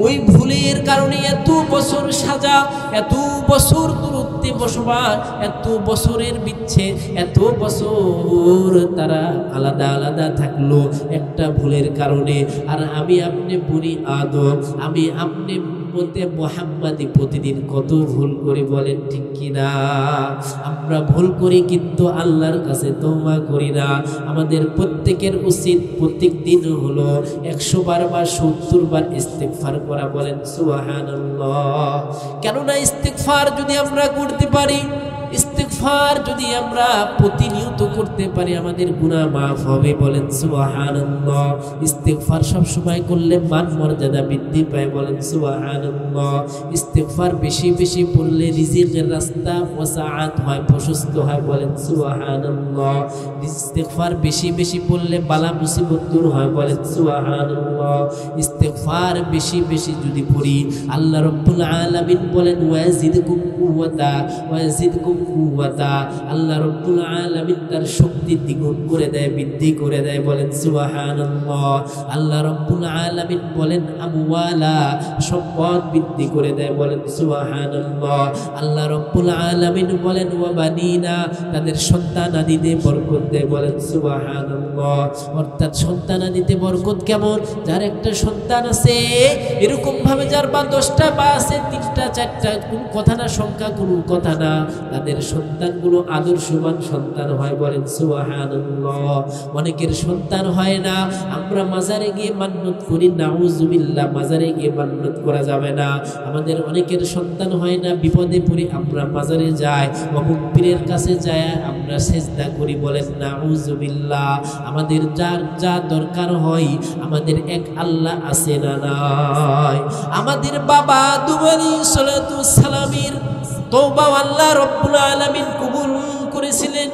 ওই ভুলের কারণে এত বছর সাজা, এত বছর দূরত্বে বসবাস, এত বছরের বিচ্ছেদ, এত বছর তারা আলাদা আলাদা থাকলো একটা ভুলের কারণে। আর আমি আপনি বনি আদম, আমি আপনি বলতে মুহাম্মাদি প্রতিদিন কত ভুল করি, বলেন ঠিক কিনা? আমরা ভুল করি কিন্তু আল্লাহর কাছে তওবা করি না। আমাদের প্রত্যেকের উচিত প্রত্যেক দিন হলো 100 বার বা 70 বার ইস্তিগফার করা, বলেন সুবহানাল্লাহ। কেননা ইস্তিগফার যদি আমরা করতে পারি, ইস্তিগফার যদি আমরা প্রতিনিয়ত করতে পারি, আমাদের গুনাহ মাফ হবে, বলেন সুবহানাল্লাহ। ইস্তিগফার সব সময় করলে মান মর্যাদা বৃদ্ধি পায়, বলেন সুবহানাল্লাহ। ইস্তিগফার বেশি বেশি পড়লে রিজিকের রাস্তা ওয়াসাআত হয়, প্রশস্ত হয়, বলেন সুবহানাল্লাহ। ইস্তিগফার বেশি বেশি পড়লে বালা মুসিবত দূর হয়, বলেন সুবহানাল্লাহ। ইস্তিগফার বেশি বেশি যদি পড়ি, আল্লাহ রাব্বুল আলামিন বলেন ওয়াজিদকুম কুওয়াতা ওয়াজিদকুম কুওয়াতা, আল্লাহ রাব্বুল আলামিন তার শক্তি দ্বিগুণ করে দেয়, বৃদ্ধি করে দেয়, বলেন সুবহানাল্লাহ। আল্লাহ রাব্বুল আলামিন বলেন আমওয়ালা, সম্পদ বৃদ্ধি করে দেয়, বলেন সুবহানাল্লাহ। আল্লাহ রাব্বুল আলামিন বলেন ওয়া বানিনা, তাদের সন্তানাদিতে বরকত দেয়, বলেন সুবহানাল্লাহ। অর্থাৎ সন্তানাদিতে বরকত কেমন? যার একটা সন্তান আছে, এরকম ভাবে যার বা 10টা বা আছে 3টা 4টা, কোন কথা না, সংখ্যা কোন কথা না, তাদের তাদের সন্তানগুলো আদর্শবান সন্তান হয়, বলেন সুবহানাল্লাহ। অনেকের সন্তান হয় না, আমরা মাজারে গিয়ে মান্নত করি, নাউজুবিল্লাহ, মাজারে গিয়ে মান্নত করা যাবে না। আমাদের অনেকের সন্তান হয় না, বিপদে পড়ি আমরা মাজারে যাই, অমুক পীরের কাছে যায় আমরা সেজদা করি, বলেন নাউজুবিল্লাহ। আমাদের যার যা দরকার হয়, আমাদের এক আল্লাহ আছে না নাই? আমাদের বাবা আদম আলাইহিস সালাতু ওয়াস সালামের তওবা আল্লাহ রব্বুল আলামিন কবুল করেছিলেন।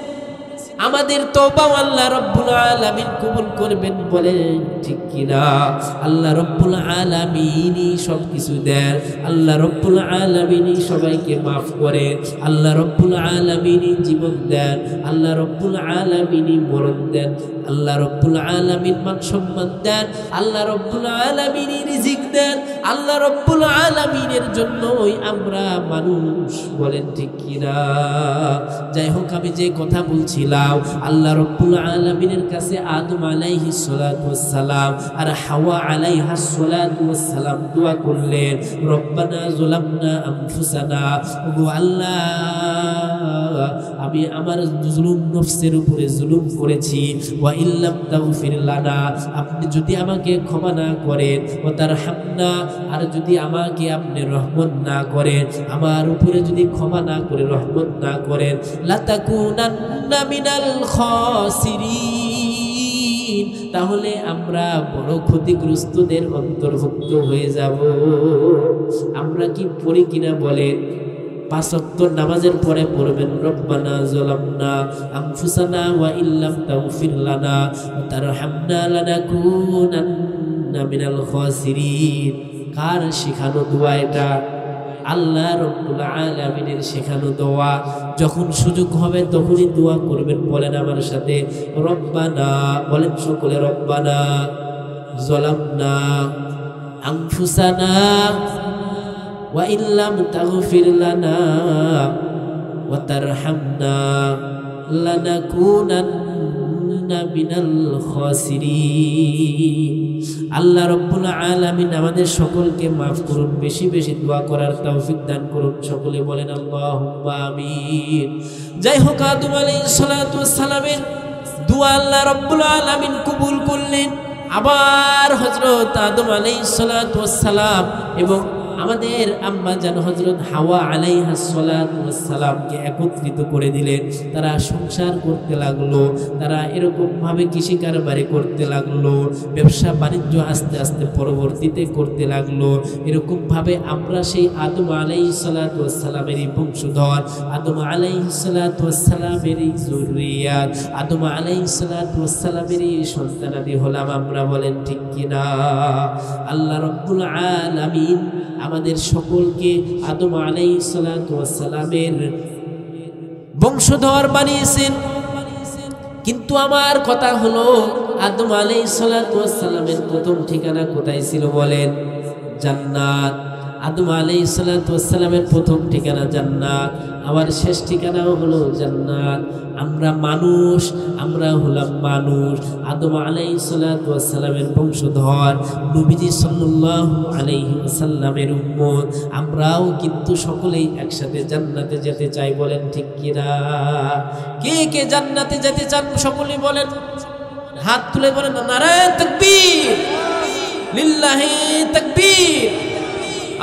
আমাদের তওবা আল্লাহ রব্বুল আলামিন কবুল করবেন, বলেন ঠিক কিনা? আল্লাহ রব্বুল আলামিনই সব কিছু দেন, আল্লাহ রব্বুল আলামিনই সবাইকে মাফ করে, আল্লাহ রব্বুল আলামিনই জীবন দেন, আল্লাহ রব্বুল আলামিনই মরণ দেন, আল্লাহ রব্বুল আলামিন মান সম্মান দেন, আল্লাহ রব্বুল আলামিনই রিজিক দেন। আল্লাহ রব্বুল আলামিনের জন্যই আমরা মানুষ, বলেন ঠিক কিনা? যাই হোক, আমি যে কথা বলছিলাম, আল্লাহ রব্বুল আলামিনের কাছে আদম আলাইহিস সালাতু ওয়াস সালাম আর হাওয়া আলাইহাস সালাতু ওয়াস সালাম দোয়া করলেন, রব্বানা যালামনা আনফুসানা, ওগো আল্লাহ আমি আমার জুলুম নফসের উপরে জুলুম করেছি, ওয়া ইল্লাম তাগফির লানা, আপনি যদি আমাকে ক্ষমা না করেন, ওয়া তারহামনা, আর যদি আমাকে আপনি রহমত না করেন, আমার উপরে যদি ক্ষমা না করে রহমত না করেন, লাতাকুনান্না মিনাল খাসিরিন, তাহলে আমরা বড় ক্ষতিগ্রস্তদের অন্তর্ভুক্ত হয়ে যাব। আমরা কি পড়ি কিনা বলেন? 5 ওয়াক্ত নামাজের পরে পড়বেন, রব্বানা যালামনা আনফুসানা ওয়া ইল্লাম তাগফির লানা ওয়া তারহামনা লানাকুনান্না মিনাল খাসিরিন। কার শেখানো দোয়া এটা? আল্লাহ রব্বুল আলামিনের শেখানো দোয়া। যখন সুযোগ হবে তখনই দোয়া করবেন, বলেন আমার সাথে, রব্বানা, বলেন সকলে, রব্বানা যালামনা আনফুসানা ওয়া ইল্লাম তাগফির লানা ওয়া তারহামনা লানাকুনান্না মিনাল খাসিরিন। আল্লাহ রব্বুল আলামিন আমাদের সকলকে মাফ করুন, বেশি বেশি দোয়া করার তৌফিক দান করুন, সকলে বলেন আল্লাহুম্মা আমিন। যাই হোক, আদম আলাইহিস সালাতু ওয়াস সালামের দোয়া আল্লাহ রব্বুল আলামিন কবুল করলেন। আবার হযরত আদম আলাইহিস সালাতু ওয়াস সালাম এবং আমাদের আম্মা জান হযরত হাওয়া আলাইহাস সালাতু ওয়াস সালামকে একত্রিত করে দিলেন। তারা সংসার করতে লাগলো, তারা এরকম ভাবে কৃষি কারবারি করতে লাগলো, ব্যবসা বাণিজ্য আস্তে আস্তে পরবর্তীতে করতে লাগলো। এরকম ভাবে আমরা সেই আদম আলাইহিস সালাতু ওয়াস সালামেরই বংশধর, আদম আলাইহিস সালাতু ওয়াস সালামেরই যুররিয়াত, আদম আলাইহিস সালাতু ওয়াস সালামেরই সন্তানাদি হলাম আমরা, বলেন ঠিক কিনা? আল্লাহ রাব্বুল আলামিন আমাদের সকলকে আদম আলাইহিস সালাতু ওয়াস সালামের বংশধর বানিয়েছেন। কিন্তু আমার কথা হলো, আদম আলাইহিস সালাতু ওয়াস সালামের প্রথম ঠিকানা কোথায় ছিল বলেন? জান্নাত। আদম আলাইহিস সালাতু ওয়াস সালামের প্রথম ঠিকানা জান্নাত, আমার শেষ ঠিকানাও হলো জান্নাত। আমরা মানুষ, আমরা হলাম মানুষ, আদম আলাইহিস সালাতু ওয়াস সালামের বংশধর, নবীজি সাল্লাল্লাহু আলাইহি ওয়াসাল্লামের উম্মত। আমরাও কিন্তু সকলেই একসাথে জান্নাতে যেতে চাই, বলেন ঠিক কিনা? কে কে জান্নাতে যেতে চান সকলেই বলেন, হাত তুলে বলেন নারায়ে তাকবীর, লিল্লাহি তাকবীর,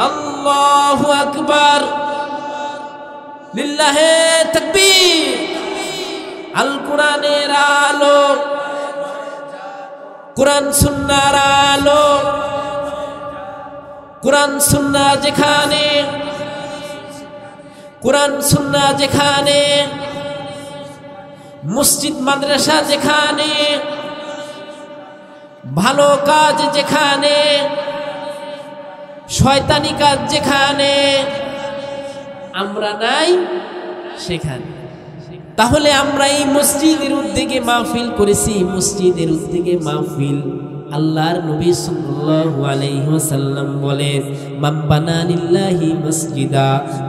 আল্লাহু আকবার, লিল্লাহি তাকবীর। আল কোরআনের আলো, কোরআন সুন্নাহর আলো, কোরআন সুন্নাহ যেখানে, কোরআন সুন্নাহ যেখানে, মসজিদ মাদ্রাসা যেখানে, ভালো কাজ যেখানে, শয়তানি কাজ যেখানে আমরা নাই সেখানে। তাহলে আমরা এই মসজিদের উদ্যোগে মাহফিল করেছি, মসজিদের উদ্যোগে মাহফিল আল্লাহর নবী সাল্লাল্লাহু আলাইহি ওয়াসাল্লাম বলেন, মান বানা লিল্লাহি মসজিদা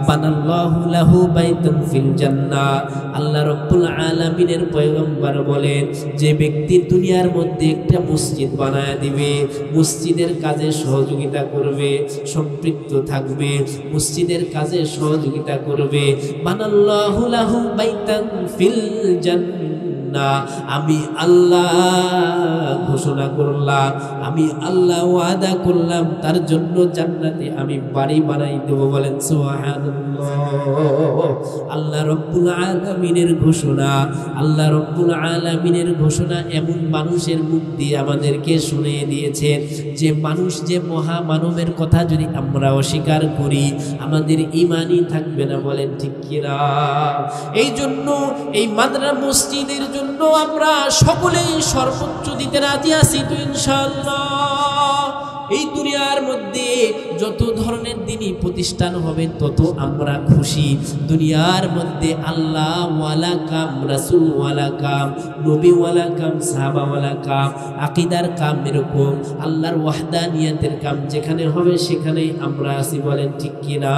বানাল্লাহু লাহু বাইতান ফিল জান্নাহ। আল্লাহ রাব্বুল আলামিনের পয়গম্বর বলেন, যে ব্যক্তি দুনিয়ার মধ্যে একটা মসজিদ বানায় দিবে, মসজিদের কাজে সহযোগিতা করবে, সম্পৃক্ত থাকবে, মসজিদের কাজে সহযোগিতা করবে, বানাল্লাহু লাহু বাইতান ফিল জান্নাহ, আমি আল্লাহ ঘোষণা করলাম, আমি আল্লাহ ওয়াদা করলাম তার জন্য জান্নাতে আমি বাড়ি বানাই দেব। বলেন সুবহানাল্লাহ। আল্লাহ রাব্বুল আলামিনের ঘোষণা, আল্লাহ রাব্বুল আলামিনের ঘোষণা এমন মানুষের মুখ দিয়ে আমাদেরকে শুনিয়ে দিয়েছেন যে মানুষ, যে মহামানবের কথা যদি আমরা অস্বীকার করি আমাদের ঈমানই থাকবে না। বলেন ঠিক কিনা? এই জন্য এই মাদ্রাসা মসজিদের জন্য আমরা সকলেই সর্বোচ্চ দিতে রাজি আছি তো ইনশাআল্লাহ। এই দুনিয়ার মধ্যে যত ধরনের দিনই প্রতিষ্ঠান হবে তত আমরা খুশি। দুনিয়ার মধ্যে আল্লাহ ওয়ালা কাম, রাসূল ওয়ালা কাম, নবী ওয়ালা কাম, সাহাবা ওয়ালা কাম, আকীদার কাম, এরকম আল্লাহর ওয়াহদানিয়াতের কাম যেখানে হবে সেখানেই আমরা আছি। বলেন ঠিক কিনা?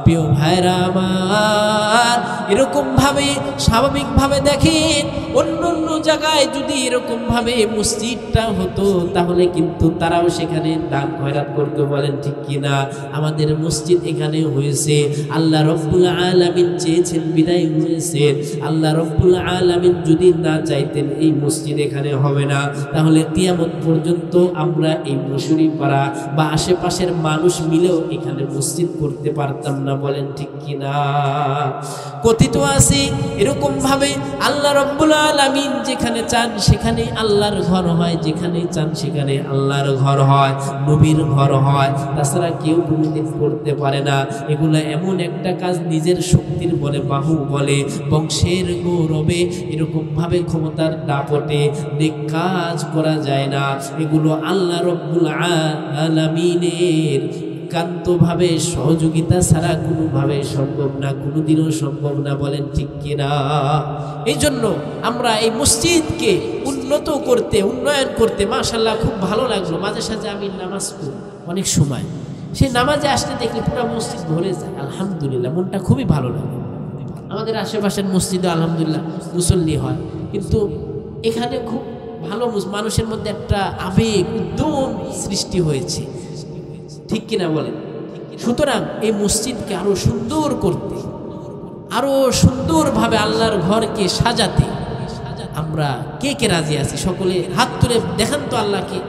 প্রিয় ভাইরা আমার, এরকম ভাবে স্বাভাবিকভাবে দেখেন অন্য অন্য জায়গায় যদি এরকম ভাবে মসজিদটা হতো তাহলে কিন্তু তারাও সেখানে দান খয়রাত করতে। বলেন ঠিক কিনা? আমাদের মসজিদ এখানে হয়েছে, আল্লাহ রাব্বুল আলামিন চেয়েছেন বিদায় হয়েছে। আল্লাহ রাব্বুল আলামিন যদি না চাইতেন এই মসজিদ এখানে হবে না, তাহলে কিয়ামত পর্যন্ত আমরা এই মুশরি পাড়া বা আশেপাশের মানুষ মিলেও এখানে মসজিদ করতে পারতাম না। বলেন ঠিক কিনা? কথিত আছে এরকম ভাবে আল্লাহ রাব্বুল আলামিন যেখানে চান সেখানে আল্লাহর ঘর হয়, যেখানে চান সেখানে আল্লাহর ঘর হয়, নবীর ঘর হয়, তাছাড়া কেউ কোনোদিন করতে পারে না। এগুলো এমন একটা কাজ নিজের শক্তির বলে, বাহু বলে, বংশের গৌরবে এরকম ভাবে ক্ষমতার দাপটে নেক কাজ করা যায় না। এগুলো আল্লাহ রাব্বুল আলামিনের একান্তভাবে সহযোগিতা ছাড়া কোনোভাবে সম্ভব না, কোনোদিনও সম্ভব না। বলেন ঠিক কিনা? এই জন্য আমরা এই মসজিদকে উন্নত করতে, উন্নয়ন করতে মাশাআল্লাহ খুব ভালো লাগলো। মাঝে সাঝে আমি নামাজ পড়ি অনেক সময়, সেই নামাজে আসতে দেখলে পুরো মসজিদ ভরে যায়। আলহামদুলিল্লাহ, মনটা খুবই ভালো লাগে। আমাদের আশেপাশের মসজিদে আলহামদুলিল্লাহ মুসল্লি হয়, কিন্তু এখানে খুব ভালো মানুষের মধ্যে একটা আবেগ, উদ্যম সৃষ্টি হয়েছে। ঠিক কিনা বলেন? সুতরাং এই মসজিদকে আরো সুন্দর করতে, আরো সুন্দরভাবে আল্লাহর ঘরকে সাজাতে আমরা কে কে রাজি আছি? সকলে হাত তুলে দেখান তো আল্লাহকে।